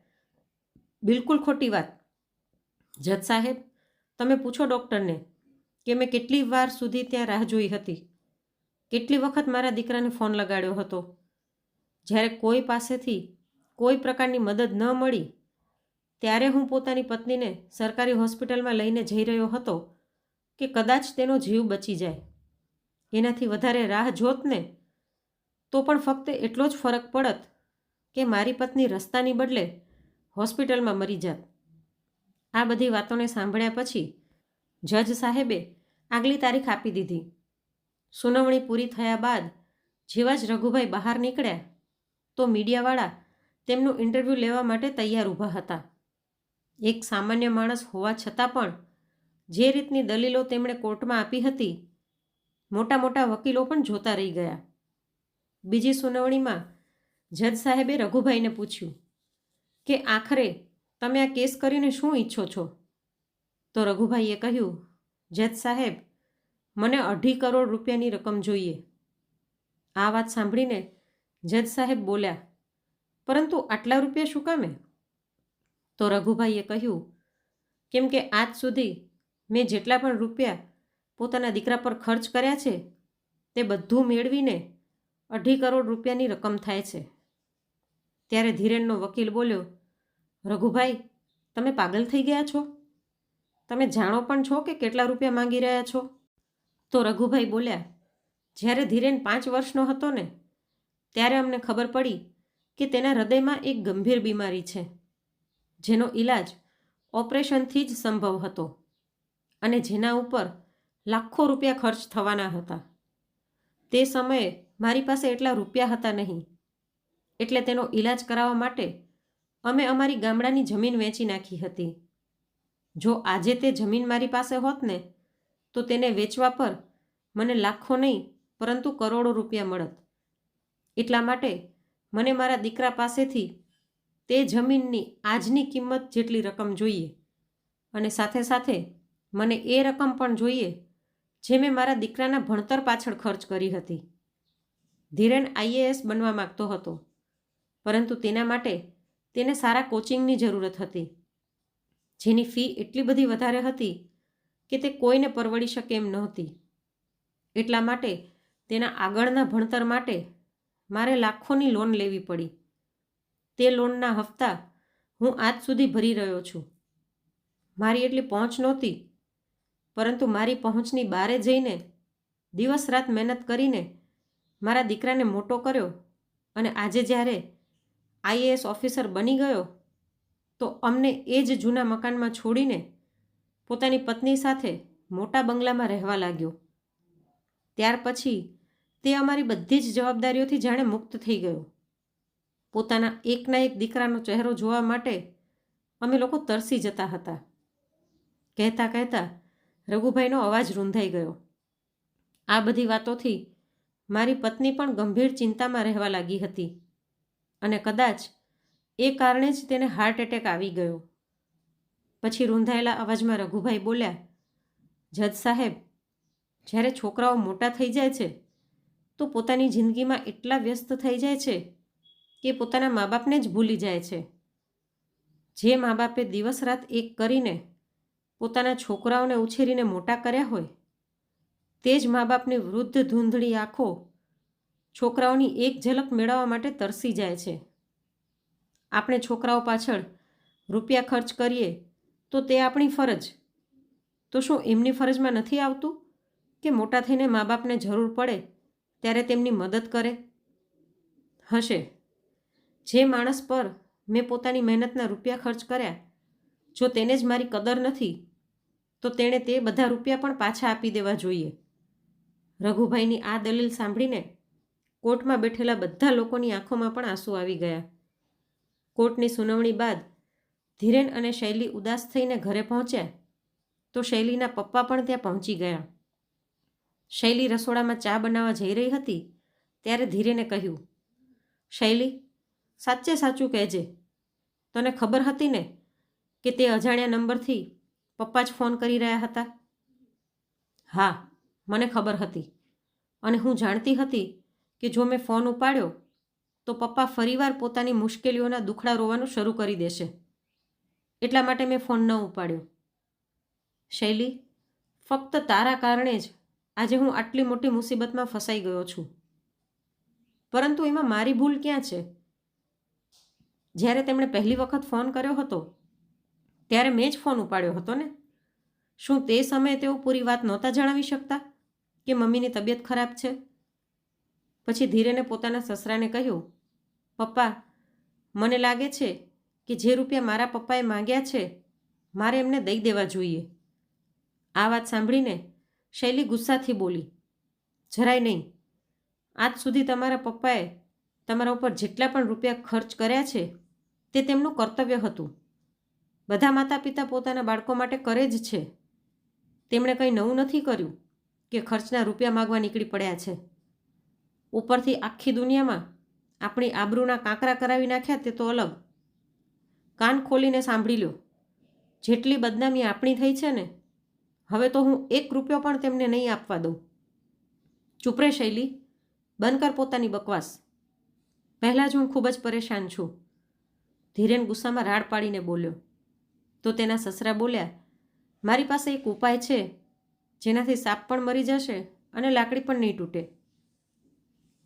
બિલકુલ ખોટી વાત. જજ સાહેબ, તમે પૂછો ડૉક્ટરને કે મેં કેટલી વાર સુધી ત્યાં રાહ જોઈ હતી, કેટલી વખત મારા દીકરાને ફોન લગાડ્યો હતો. જ્યારે કોઈ પાસેથી કોઈ પ્રકારની મદદ ન મળી ત્યારે હું પોતાની પત્નીને સરકારી હોસ્પિટલમાં લઈને જઈ રહ્યો હતો કે કદાચ તેનો જીવ બચી જાય. એનાથી વધારે રાહ જોત ને તો પણ ફક્ત એટલો જ ફરક પડત કે મારી પત્ની રસ્તાની બદલે હોસ્પિટલમાં મરી જાત. આ બધી વાતોને સાંભળ્યા પછી જજ સાહેબે આગલી તારીખ આપી દીધી. સુનાવણી પૂરી થયા બાદ જેવા જ રઘુભાઈ બહાર નીકળ્યા તો મીડિયાવાળા તેમનું ઇન્ટરવ્યૂ લેવા માટે તૈયાર ઊભા હતા. એક સામાન્ય માણસ હોવા છતાં પણ જે રીતની દલીલો તેમણે કોર્ટમાં આપી હતી, મોટા મોટા વકીલો પણ જોતા રહી ગયા. બીજી સુનાવણીમાં જજ સાહેબે રઘુભાઈને પૂછ્યું કે આખરે તમે આ કેસ કરીને શું ઈચ્છો છો? તો રઘુભાઈએ કહ્યું, જજ સાહેબ, મને 2.5 કરોડ રૂપિયાની રકમ જોઈએ. આ વાત સાંભળીને જજ સાહેબ બોલ્યા, પરંતુ આટલા રૂપિયા શું કામે? તો રઘુભાઈએ કહ્યું, કેમ કે આજ સુધી મેં જેટલા પણ રૂપિયા પોતાના દીકરા પર ખર્ચ કર્યા છે તે બધું મેળવીને 2.5 કરોડ રૂપિયાની રકમ થાય છે. ત્યારે ધીરેનનો વકીલ બોલ્યો, રઘુભાઈ, તમે પાગલ થઈ ગયા છો? તમે જાણો પણ છો કે કેટલા રૂપિયા માંગી રહ્યા છો? તો રઘુભાઈ બોલ્યા, જ્યારે ધીરેન 5 વર્ષનો હતો ને ત્યારે અમને ખબર પડી કે તેના હૃદયમાં એક ગંભીર બીમારી છે જેનો ઈલાજ ઓપરેશનથી જ સંભવ હતો અને જેના ઉપર લાખો રૂપિયા ખર્ચ થવાના હતા. તે સમયે મારી પાસે એટલા રૂપિયા હતા નહીં, એટલે તેનો ઈલાજ કરાવવા માટે અમે અમારી ગામડાની જમીન વેચી નાખી હતી. જો આજે તે જમીન મારી પાસે હોત ને તો તેને વેચવા પર મને લાખો નહીં પરંતુ કરોડો રૂપિયા મળત. એટલા માટે મને મારા દીકરા પાસેથી તે જમીનની આજની કિંમત જેટલી રકમ જોઈએ અને સાથે સાથે મને એ રકમ પણ જોઈએ જે મેં મારા દીકરાના ભણતર પાછળ ખર્ચ કરી હતી. ધીરેન આઈએએસ બનવા માગતો હતો, પરંતુ તેના માટે તેને સારા કોચિંગની જરૂરત હતી, જેની ફી એટલી બધી વધારે હતી કે તે કોઈને પરવડી શકે એમ નહોતી. એટલા માટે તેના આગળના ભણતર માટે મારે લાખોની લોન લેવી પડી. તે લોનના હપ્તા હું આજ સુધી ભરી રહ્યો છું. મારી એટલી પહોંચ નહોતી, પરંતુ મારી પહોંચની બારે જઈને દિવસ રાત મહેનત કરીને મારા દીકરાને મોટો કર્યો અને આજે જ્યારે આઈએએસ ઓફિસર બની ગયો તો અમને એ જ જૂના મકાનમાં છોડીને પોતાની પત્ની સાથે મોટા બંગલામાં રહેવા લાગ્યો. ત્યાર પછી તે અમારી બધી જ જવાબદારીઓથી જાણે મુક્ત થઈ ગયો. પોતાના એકના એક દીકરાનો ચહેરો જોવા માટે અમે લોકો તરસી જતા હતા. કહેતા કહેતા રઘુભાઈનો અવાજ રૂંધાઈ ગયો. આ બધી વાતોથી મારી પત્ની પણ ગંભીર ચિંતામાં રહેવા લાગી હતી અને કદાચ એ કારણે જ તેને હાર્ટ એટેક આવી ગયો. પછી રૂંધાયેલા અવાજમાં રઘુભાઈ બોલ્યા, જજ સાહેબ, જ્યારે છોકરાઓ મોટા થઈ જાય છે તો પોતાની જિંદગીમાં એટલા વ્યસ્ત થઈ જાય છે કે પોતાના મા બાપને જ ભૂલી જાય છે. જે મા બાપે દિવસ રાત એક કરીને પોતાના છોકરાઓને ઉછેરીને મોટા કર્યા હોય તે જ મા બાપની વૃદ્ધ ધૂંધળી આંખો છોકરાઓની એક ઝલક મેળવવા માટે તરસી જાય છે. આપણે છોકરાઓ પાછળ રૂપિયા ખર્ચ કરીએ તો તે આપણી ફરજ, તો શું એમની ફરજમાં નથી આવતું કે મોટા થઈને મા બાપને જરૂર પડે ત્યારે તેમની મદદ કરે? હશે. જે માણસ પર મેં પોતાની મહેનતના રૂપિયા ખર્ચ કર્યા, જો તેને જ મારી કદર નથી તો તેણે તે બધા રૂપિયા પણ પાછા આપી દેવા જોઈએ. રઘુભાઈની આ દલીલ સાંભળીને કોર્ટમાં બેઠેલા બધા લોકોની આંખોમાં પણ આંસુ આવી ગયા. કોર્ટની સુનાવણી બાદ ધીરેન અને શૈલી ઉદાસ થઈને ઘરે પહોંચ્યા તો શૈલીના પપ્પા પણ ત્યાં પહોંચી ગયા. શૈલી રસોડામાં ચા બનાવવા જઈ રહી હતી ત્યારે ધીરેને કહ્યું, શૈલી, સાચે સાચું કહેજે, તને ખબર હતી ને કે તે અજાણ્યા નંબરથી પપ્પા જ ફોન કરી રહ્યા હતા? હા, મને ખબર હતી અને હું જાણતી હતી કે જો મેં ફોન ઉપાડ્યો તો પપ્પા ફરીવાર પોતાની મુશ્કેલીઓના દુખડા રોવાનું શરૂ કરી દેશે, એટલા માટે મેં ફોન ન ઉપાડ્યો. શૈલી, ફક્ત તારા કારણે જ આજે હું આટલી મોટી મુસીબતમાં ફસાઈ ગયો છું. પરંતુ એમાં મારી ભૂલ ક્યાં છે? જ્યારે તેમણે પહેલી વખત ફોન કર્યો હતો ત્યારે મેં જ ફોન ઉપાડ્યો હતો ને. શું તે સમયે તેઓ પૂરી વાત નહોતા જણાવી શકતા કે મમ્મીની તબિયત ખરાબ છે? પછી ધીરેને પોતાના સસરાને કહ્યું, પપ્પા, મને લાગે છે કે જે રૂપિયા મારા પપ્પાએ માંગ્યા છે મારે એમને દઈ દેવા જોઈએ. આ વાત સાંભળીને શૈલી ગુસ્સાથી બોલી, જરાય નહીં. આજ સુધી તમારા પપ્પાએ તમારા ઉપર જેટલા પણ રૂપિયા ખર્ચ કર્યા છે તે તેમનું કર્તવ્ય હતું. બધા માતા પિતા પોતાના બાળકો માટે કરે જ છે. તેમણે કંઈ નવું નથી કર્યું કે ખર્ચના રૂપિયા માગવા નીકળી પડ્યા છે. ઉપરથી આખી દુનિયામાં આપણી આબરૂના કાંકરા કરાવી નાખ્યા તે તો અલગ. કાન ખોલીને સાંભળી લો, જેટલી બદનામી આપણી થઈ છે ને, હવે તો હું 1 રૂપિયો પણ તેમને નહીં આપવા દઉં. ચૂપ રે શૈલી, બંધ કર પોતાની બકવાસ. પહેલાં જ હું ખૂબ જ પરેશાન છું. ધીરેન ગુસ્સામાં રાડ પાડીને બોલ્યો. તો તેના સસરા બોલ્યા, મારી પાસે એક ઉપાય છે જેનાથી સાપ પણ મરી જશે અને લાકડી પણ નહીં તૂટે.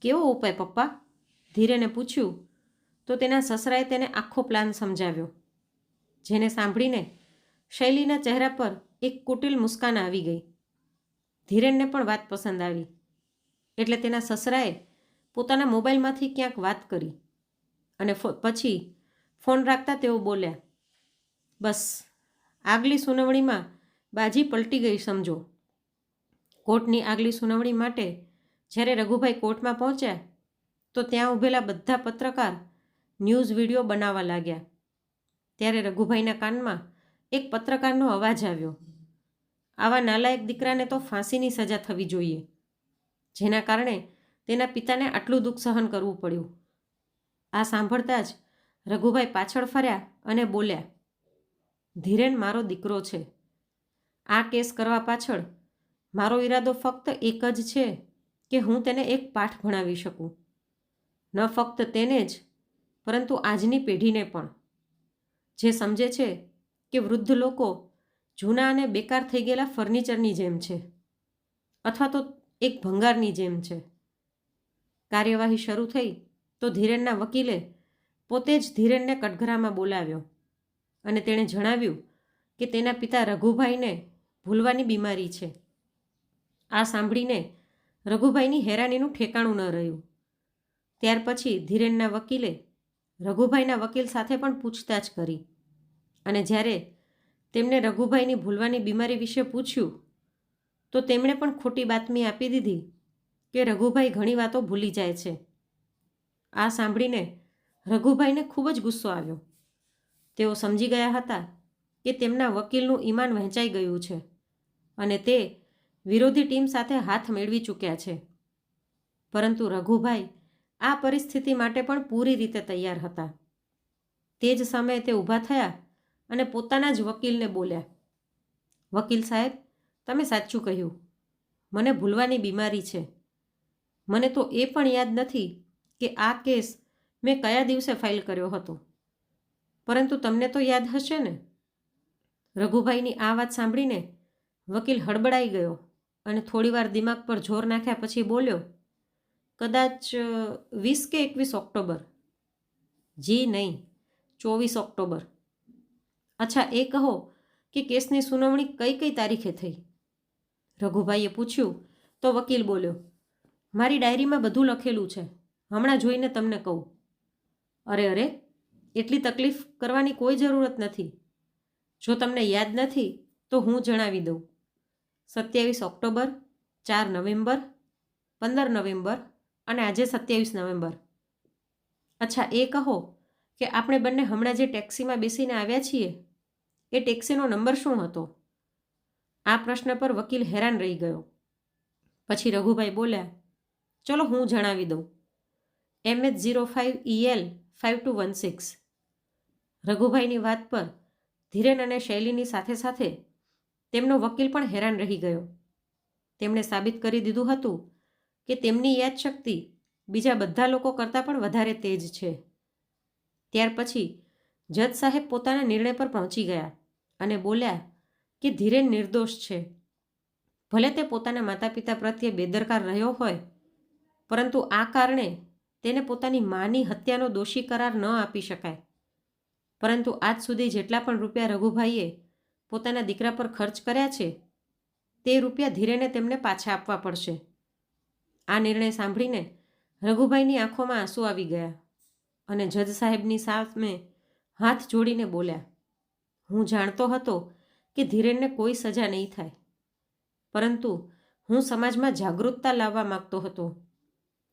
કેવો ઉપાય પપ્પા? ધીરેને પૂછ્યું તો તેના સસરાએ તેને આખો પ્લાન સમજાવ્યો, જેને સાંભળીને શૈલીના ચહેરા પર એક કુટિલ મુસ્કાન આવી ગઈ. ધીરેનને પણ વાત પસંદ આવી એટલે તેના સસરાએ પોતાના મોબાઈલમાંથી ક્યાંક વાત કરી અને પછી ફોન રાખતા તેઓ બોલ્યા, બસ આગલી સુનાવણીમાં બાજી પલટી ગઈ સમજો. કોર્ટની આગલી સુનાવણી માટે જ્યારે રઘુભાઈ કોર્ટમાં પહોંચ્યા તો ત્યાં ઊભેલા બધા પત્રકાર ન્યૂઝ વિડીયો બનાવવા લાગ્યા. ત્યારે રઘુભાઈના કાનમાં એક પત્રકારનો અવાજ આવ્યો, આવા નાલાયક દીકરાને તો ફાંસીની સજા થવી જોઈએ, જેના કારણે તેના પિતાને આટલું દુઃખ સહન કરવું પડ્યું. આ સાંભળતા જ રઘુભાઈ પાછળ ફર્યા અને બોલ્યા, ધીરેન મારો દીકરો છે. આ કેસ કરવા પાછળ મારો ઈરાદો ફક્ત એક જ છે કે હું તેને એક પાઠ ભણાવી શકું. ન ફક્ત તેને જ પરંતુ આજની પેઢીને પણ, જે સમજે છે કે વૃદ્ધ લોકો જૂના અને બેકાર થઈ ગયેલા ફર્નિચરની જેમ છે અથવા તો એક ભંગારની જેમ છે. કાર્યવાહી શરૂ થઈ તો ધીરેનના વકીલે પોતે જ ધીરેનને કટઘરામાં બોલાવ્યો અને તેણે જણાવ્યું કે તેના પિતા રઘુભાઈને ભૂલવાની બીમારી છે. આ સાંભળીને રઘુભાઈની હેરાનીનું ઠેકાણું ન રહ્યું. ત્યાર પછી ધીરેનના વકીલે રઘુભાઈના વકીલ સાથે પણ પૂછતાછ કરી અને જ્યારે તેમણે રઘુભાઈની ભૂલવાની બીમારી વિશે પૂછ્યું તો તેમણે પણ ખોટી બાતમી આપી દીધી કે રઘુભાઈ ઘણી વાતો ભૂલી જાય છે. આ સાંભળીને રઘુભાઈને ખૂબ જ ગુસ્સો આવ્યો. તેઓ સમજી ગયા હતા કે તેમના વકીલનું ઈમાન વહેંચાઈ ગયું છે અને તે વિરોધી ટીમ સાથે હાથ મેળવી ચૂક્યા છે. પરંતુ રઘુભાઈ આ પરિસ્થિતિ માટે પણ પૂરી રીતે તૈયાર હતા. તે જ સમયે તે ઊભા થયા અને પોતાના જ વકીલને બોલ્યા, વકીલ સાહેબ, તમે સાચું કહ્યું. મને ભૂલવાની બીમારી છે. મને તો એ પણ યાદ નથી કે આ કેસ મેં કયા દિવસે ફાઇલ કર્યો હતો. પરંતુ તમને તો યાદ હશે ને? રઘુભાઈની આ વાત સાંભળીને વકીલ હડબડાઈ ગયો અને થોડીવાર દિમાગ પર જોર નાખ્યા પછી બોલ્યો, કદાચ 20 કે 21 ઓક્ટોબર. જી નહીં, 24 ઓક્ટોબર. અચ્છા, એ કહો કે કેસની સુનાવણી કઈ કઈ તારીખે થઈ? રઘુભાઈએ પૂછ્યું તો વકીલ બોલ્યો, મારી ડાયરીમાં બધું લખેલું છે, હમણાં જોઈને તમને કહું. અરે અરે, એટલી તકલીફ કરવાની કોઈ જરૂરત નથી. જો તમને યાદ નથી તો હું જણાવી દઉં. 27 ઓક્ટોબર, 4 નવેમ્બર, 15 નવેમ્બર અને આજે 27 નવેમ્બર. અચ્છા, એ કહો કે આપણે બંને હમણાં જે ટેક્સીમાં બેસીને આવ્યા છીએ એ ટેક્સીનો નંબર શું હતો? આ પ્રશ્ન પર વકીલ હેરાન રહી ગયો. પછી રઘુભાઈ બોલ્યા, ચલો હું જણાવી દઉં. MH05EL 5216. રઘુભાઈની વાત પર ધીરેન અને શૈલીની સાથે સાથે તેમનો વકીલ પણ હેરાન રહી ગયો. તેમણે સાબિત કરી દીધું હતું કે તેમની યાદશક્તિ બીજા બધા લોકો કરતાં પણ વધારે તેજ છે. ત્યાર પછી જજ સાહેબ પોતાના નિર્ણય પર પહોંચી ગયા અને બોલ્યા કે ધીરેન નિર્દોષ છે. ભલે તે પોતાના માતા પિતા પ્રત્યે બેદરકાર રહ્યો હોય, પરંતુ આ કારણે તેને પોતાની માની હત્યાનો દોષી કરાર ન આપી શકાય. પરંતુ આજ સુધી જેટલા પણ રૂપિયા રઘુભાઈએ પોતાના દીકરા પર ખર્ચ કર્યા છે તે રૂપિયા ધીરેને તેમને પાછા આપવા પડશે. આ નિર્ણય સાંભળીને રઘુભાઈની આંખોમાં આંસુ આવી ગયા અને જજ સાહેબની સામે હાથ જોડીને બોલ્યા, હું જાણતો હતો કે ધીરેનને કોઈ સજા નહીં થાય, પરંતુ હું સમાજમાં જાગૃતતા લાવવા માંગતો હતો,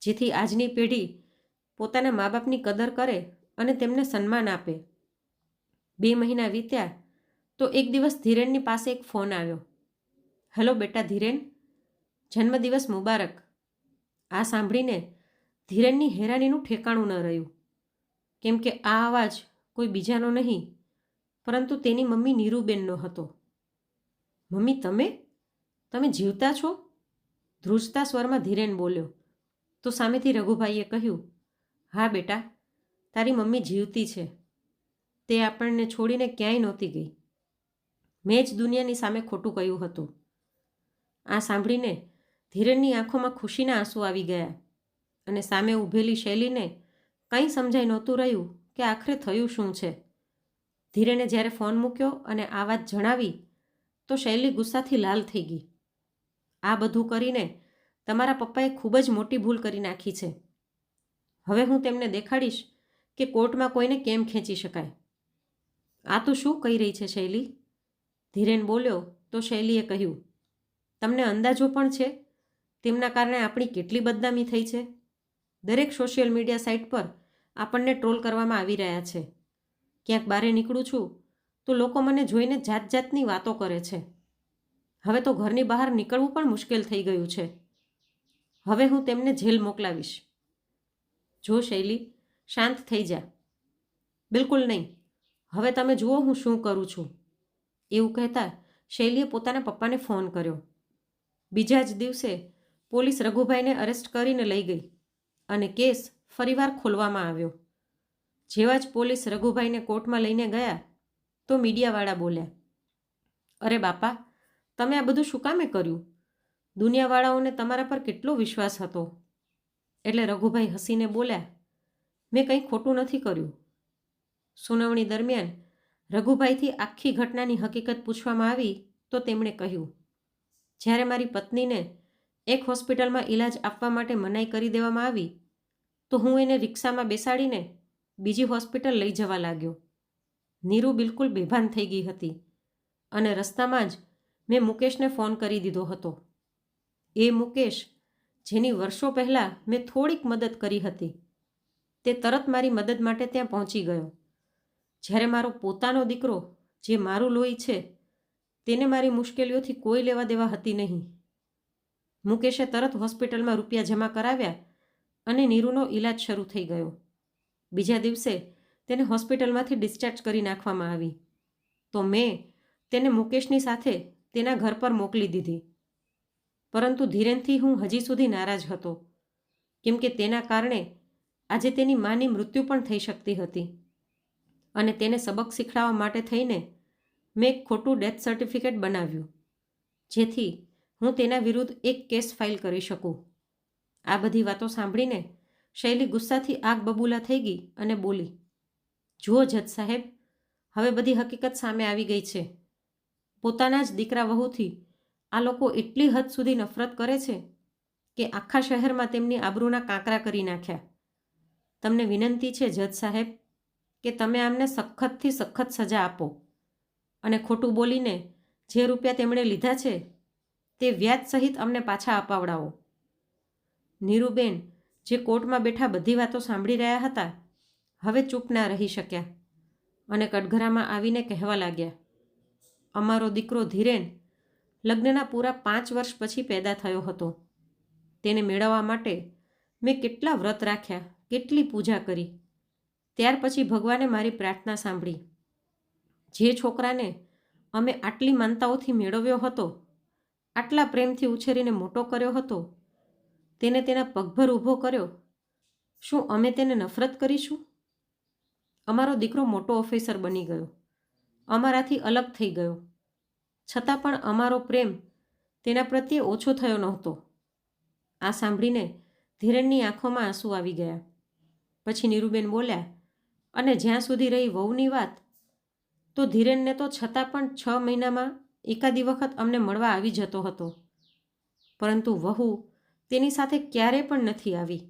જેથી આજની પેઢી પોતાના મા બાપની કદર કરે અને તેમને સન્માન આપે. 2 મહિના વીત્યા તો એક દિવસ ધીરેનની પાસે એક ફોન આવ્યો. હેલો બેટા ધીરેન, જન્મદિવસ મુબારક. આ સાંભળીને ધીરેનની હેરાનીનું ઠેકાણું ન રહ્યું, કેમ કે આ અવાજ કોઈ બીજાનો નહીં પરંતુ તેની મમ્મી નીરુબેનનો હતો. મમ્મી, તમે જીવતા છો? ધ્રુજતા સ્વરમાં ધીરેન બોલ્યો. તો સામેથી રઘુભાઈએ કહ્યું, હા બેટા, તારી મમ્મી જીવતી છે. તે આપણને છોડીને ક્યાંય નહોતી ગઈ. મેં જ દુનિયાની સામે ખોટું કહ્યું હતું. આ સાંભળીને ધીરેનની આંખોમાં ખુશીના આંસુ આવી ગયા અને સામે ઊભેલી શૈલીને કંઈ સમજાઈ નહોતું રહ્યું કે આખરે થયું શું છે. ધીરેને જ્યારે ફોન મૂક્યો અને આ વાત જણાવી તો શૈલી ગુસ્સાથી લાલ થઈ ગઈ. આ બધું કરીને તમારા પપ્પાએ ખૂબ જ મોટી ભૂલ કરી નાખી છે. હવે હું તેમને દેખાડીશ કે કોર્ટમાં કોઈને કેમ ખેંચી શકાય. આ તું શું કહી રહી છે શૈલી? ધીરેન બોલ્યો તો શૈલીએ કહ્યું, તમને અંદાજો પણ છે તેમના કારણે આપણી કેટલી બદનામી થઈ છે? દરેક સોશિયલ મીડિયા સાઇટ પર આપણને ટ્રોલ કરવામાં આવી રહ્યા છે. ક્યાંક બહાર નીકળું છું તો લોકો મને જોઈને જાત જાતની વાતો કરે છે. હવે તો ઘરની બહાર નીકળવું પણ મુશ્કેલ થઈ ગયું છે. હવે હું તેમને જેલ મોકલાવીશ. જો શૈલી, શાંત થઈ જા. બિલકુલ નહીં, હવે તમે જુઓ હું શું કરું છું. એવું કહેતા શૈલીએ પોતાના પપ્પાને ફોન કર્યો. બીજા જ દિવસે પોલીસ રઘુભાઈને અરેસ્ટ કરીને લઈ ગઈ અને કેસ ફરીવાર ખોલવામાં આવ્યો. જેવા જ પોલીસ રઘુભાઈને કોર્ટમાં લઈને ગયા તો મીડિયાવાળા બોલ્યા, અરે બાપા, તમે આ બધું શું કામે કર્યું? દુનિયાવાળાઓને તમારા પર કેટલો વિશ્વાસ હતો. એટલે રઘુભાઈ હસીને બોલ્યા, મેં કંઈ ખોટું નથી કર્યું. સુનાવણી દરમિયાન રઘુભાઈથી આખી ઘટનાની હકીકત પૂછવામાં આવી તો તેમણે કહ્યું, જ્યારે મારી પત્નીને એક હોસ્પિટલમાં ઈલાજ આપવા માટે મનાઈ કરી દેવામાં આવી તો હું એને રિક્ષામાં બેસાડીને બીજી હોસ્પિટલ લઈ જવા લાગ્યો. નીરુ બિલકુલ બેભાન થઈ ગઈ હતી અને રસ્તામાં જ મેં મુકેશને ફોન કરી દીધો હતો. એ મુકેશ, જેની વર્ષો પહેલાં મેં થોડીક મદદ કરી હતી, તે તરત મારી મદદ માટે ત્યાં પહોંચી ગયો. જ્યારે મારો પોતાનો દીકરો, જે મારું લોહી છે, તેને મારી મુશ્કેલીઓથી કોઈ લેવા દેવા હતી નહીં. મુકેશે તરત હોસ્પિટલમાં રૂપિયા જમા કરાવ્યા અને નીરુનો ઈલાજ શરૂ થઈ ગયો. બીજા દિવસે તેને હોસ્પિટલમાંથી ડિસ્ચાર્જ કરી નાખવામાં આવી તો મેં તેને મુકેશની સાથે તેના ઘર પર મોકલી દીધી. પરંતુ ધીરેનથી હું હજી સુધી નારાજ હતો, કેમ કે તેના કારણે આજે તેની માની મૃત્યુ પણ થઈ શકતી હતી અને તેને સબક શીખડાવવા માટે થઈને મેં એક ખોટું ડેથ સર્ટિફિકેટ બનાવ્યું, જેથી હું તેના વિરુદ્ધ એક કેસ ફાઇલ કરી શકું. આ બધી વાતો સાંભળીને શૈલી ગુસ્સાથી આગ બબૂલા થઈ ગઈ અને બોલી, જુઓ જજ સાહેબ, હવે બધી હકીકત સામે આવી ગઈ છે. પોતાના જ દીકરા વહુથી આ લોકો એટલી હદ સુધી નફરત કરે છે કે આખા શહેરમાં તેમની આબરૂના કાંકરા કરી નાખ્યા. તમને વિનંતી છે જજ સાહેબ કે તમે આમને સખતથી સખત સજા આપો અને ખોટું બોલીને જે રૂપિયા તેમણે લીધા છે તે વ્યાજ સહિત અમને પાછા અપાવડાવો. નીરુબેન, જે કોર્ટમાં બેઠા બધી વાતો સાંભળી રહ્યા હતા, હવે ચૂપ ના રહી શક્યા અને કટઘરામાં આવીને કહેવા લાગ્યા, અમારો દીકરો ધીરેન લગ્નના પૂરા 5 વર્ષ પછી પેદા થયો હતો. તેને મેળવવા માટે મેં કેટલા વ્રત રાખ્યા, કેટલી પૂજા કરી. ત્યાર પછી ભગવાને મારી પ્રાર્થના સાંભળી. જે છોકરાને અમે આટલી માનતાઓથી મેળવ્યો હતો, આટલા પ્રેમથી ઉછેરીને મોટો કર્યો હતો, તેને તેના પગભર ઊભો કર્યો, શું અમે તેને નફરત કરીશું? અમારો દીકરો મોટો ઓફિસર બની ગયો, અમારાથી અલગ થઈ ગયો, છતાં પણ અમારો પ્રેમ તેના પ્રત્યે ઓછો થયો નહોતો. આ સાંભળીને ધીરેનની આંખોમાં આંસુ આવી ગયા. પછી નીરુબેન બોલ્યા, અને જ્યાં સુધી રહી વહુની વાત, તો ધીરેનને તો છતાં પણ 6 મહિનામાં એકાદી વખત અમને મળવા આવી જતો હતો, પરંતુ વહુ તેની સાથે ક્યારેય પણ નથી આવી.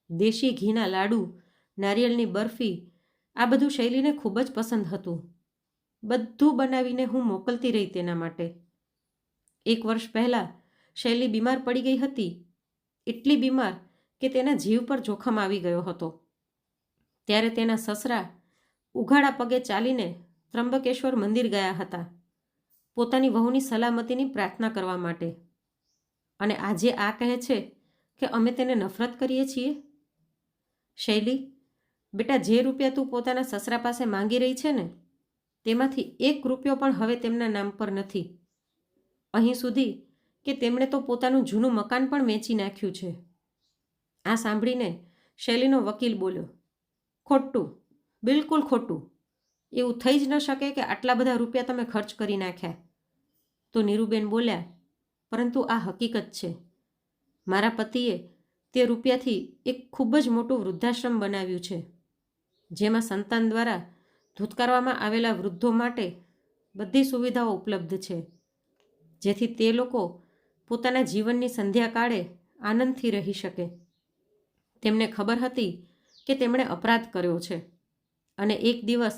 દેશી ઘીના લાડુ, નારિયેળની બરફી, આ બધું શૈલીને ખૂબ જ પસંદ હતું. બધું બનાવીને હું મોકલતી રહી તેના માટે. 1 વર્ષ પહેલાં શૈલી બીમાર પડી ગઈ હતી, એટલી બીમાર કે તેના જીવ પર જોખમ આવી ગયો હતો. ત્યારે તેના સસરા ઉઘાડા પગે ચાલીને ત્રંબકેશ્વર મંદિર ગયા હતા, પોતાની વહુની સલામતીની પ્રાર્થના કરવા માટે. અને આજે આ કહે છે કે અમે તેને નફરત કરીએ છીએ. શૈલી, બેટા, જે રૂપિયા તું પોતાના સસરા પાસે માંગી રહી છે ને, તેમાંથી 1 રૂપિયો પણ હવે તેમના નામ પર નથી. અહીં સુધી કે તેમણે તો પોતાનું જૂનું મકાન પણ વેચી નાખ્યું છે. આ સાંભળીને શૈલીનો વકીલ બોલ્યો, ખોટું, બિલકુલ ખોટું. એવું થઈ જ ન શકે કે આટલા બધા રૂપિયા તમે ખર્ચ કરી નાખ્યા. તો નીરુબેન બોલ્યા, પરંતુ આ હકીકત છે. મારા પતિએ તે રૂપિયાથી એક ખૂબ જ મોટું વૃદ્ધાશ્રમ બનાવ્યું છે, જેમાં સંતાન દ્વારા ધૂતકારવામાં આવેલા વૃદ્ધો માટે બધી સુવિધાઓ ઉપલબ્ધ છે, જેથી તે લોકો પોતાના જીવનની સંધ્યાકાળે આનંદથી રહી શકે. તેમને ખબર હતી કે તેમણે અપરાધ કર્યો છે અને એક દિવસ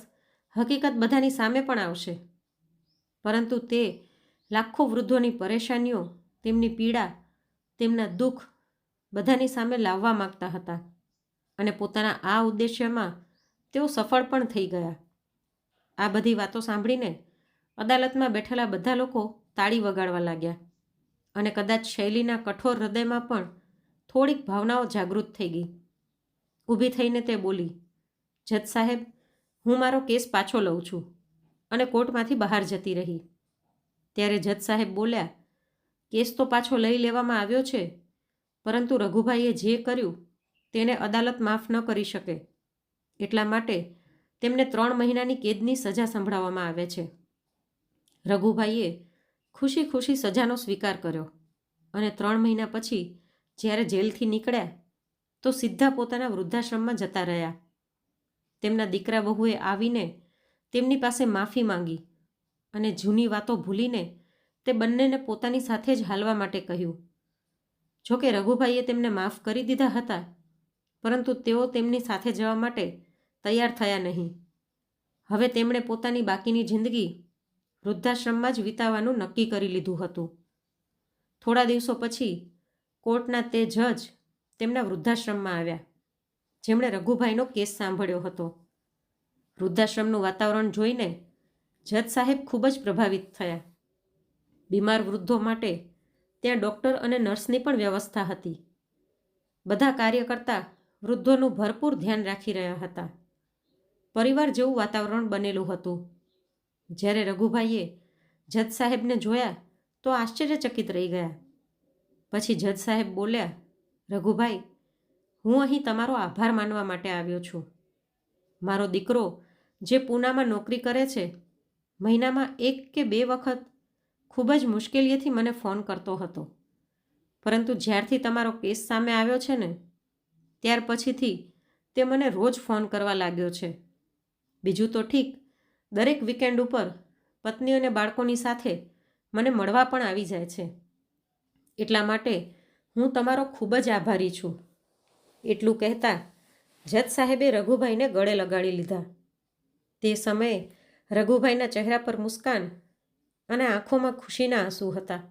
હકીકત બધાની સામે પણ આવશે, પરંતુ તે લાખો વૃદ્ધોની પરેશાનીઓ, તેમની પીડા, તેમના દુઃખ બધાની સામે લાવવા માંગતા હતા અને પોતાના આ ઉદ્દેશ્યમાં તેઓ સફળ પણ થઈ ગયા. આ બધી વાતો સાંભળીને અદાલતમાં બેઠેલા બધા લોકો તાળી વગાડવા લાગ્યા અને કદાચ શૈલીના કઠોર હૃદયમાં પણ થોડીક ભાવનાઓ જાગૃત થઈ ગઈ. ઊભી થઈને તે બોલી, જજ સાહેબ, હું મારો કેસ પાછો લઉં છું, અને કોર્ટમાંથી બહાર જતી રહી. ત્યારે જજ સાહેબ બોલ્યા, કેસ તો પાછો લઈ લેવામાં આવ્યો છે, પરંતુ રઘુભાઈએ જે કર્યું તેને અદાલત માફ ન કરી શકે. એટલા માટે તેમને 3 મહિનાની કેદની સજા સંભળાવવામાં આવે છે. રઘુભાઈએ ખુશી ખુશી સજાનો સ્વીકાર કર્યો અને 3 મહિના પછી જ્યારે જેલથી નીકળ્યા તો સીધા પોતાના વૃદ્ધાશ્રમમાં જતા રહ્યા. તેમના દીકરા વહુએ આવીને તેમની પાસે માફી માંગી અને જૂની વાતો ભૂલીને તે બંનેને પોતાની સાથે જ હાલવા માટે કહ્યું. જોકે રઘુભાઈએ તેમને માફ કરી દીધા હતા, પરંતુ તેઓ તેમની સાથે જવા માટે તૈયાર થયા નહીં. હવે તેમણે પોતાની બાકીની જિંદગી વૃદ્ધાશ્રમમાં જ વિતાવવાનું નક્કી કરી લીધું હતું. થોડા દિવસો પછી કોર્ટના તે જજ તેમના વૃદ્ધાશ્રમમાં આવ્યા, જેમણે રઘુભાઈનો કેસ સાંભળ્યો હતો. વૃદ્ધાશ્રમનું વાતાવરણ જોઈને જજ સાહેબ ખૂબ જ પ્રભાવિત થયા. બીમાર વૃદ્ધો માટે ત્યાં ડૉક્ટર અને નર્સની પણ વ્યવસ્થા હતી. બધા કાર્યકર્તા વૃદ્ધોનું ભરપૂર ધ્યાન રાખી રહ્યા હતા. પરિવાર જેવું વાતાવરણ બનેલું હતું. જ્યારે રઘુભાઈએ જજ સાહેબને જોયા તો આશ્ચર્યચકિત રહી ગયા. પછી જજ સાહેબ બોલ્યા, રઘુભાઈ, હું અહીં તમારો આભાર માનવા માટે આવ્યો છું. મારો દીકરો જે પૂનામાં નોકરી કરે છે, મહિનામાં 1 કે 2 વખત ખૂબ જ મુશ્કેલીથી મને ફોન કરતો હતો. પરંતુ જ્યારથી તમારો કેસ સામે આવ્યો છે ને, ત્યાર પછીથી તે મને રોજ ફોન કરવા લાગ્યો છે. બીજું તો ઠીક, દરેક વીકેન્ડ ઉપર પત્ની અને બાળકોની સાથે મને મળવા પણ આવી જાય છે. એટલા માટે હું તમારો ખૂબ જ આભારી છું. એટલું કહેતા જજ સાહેબે રઘુભાઈને ગળે લગાડી લીધા. તે સમયે રઘુભાઈના ચહેરા પર મુસ્કાન અને આંખોમાં ખુશીના આંસુ હતા.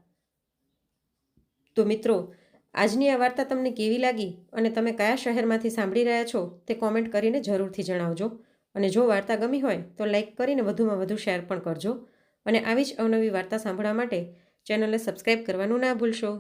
તો મિત્રો, આજની આ વાર્તા તમને કેવી લાગી અને તમે કયા શહેરમાંથી સાંભળી રહ્યા છો તે કોમેન્ટ કરીને જરૂરથી જણાવજો. અને જો વાર્તા ગમી હોય તો લાઈક કરીને વધુમાં વધુ શેર પણ કરજો. અને આવી જ અવનવી વાર્તા સાંભળવા માટે ચેનલને સબસ્ક્રાઈબ કરવાનું ના ભૂલશો.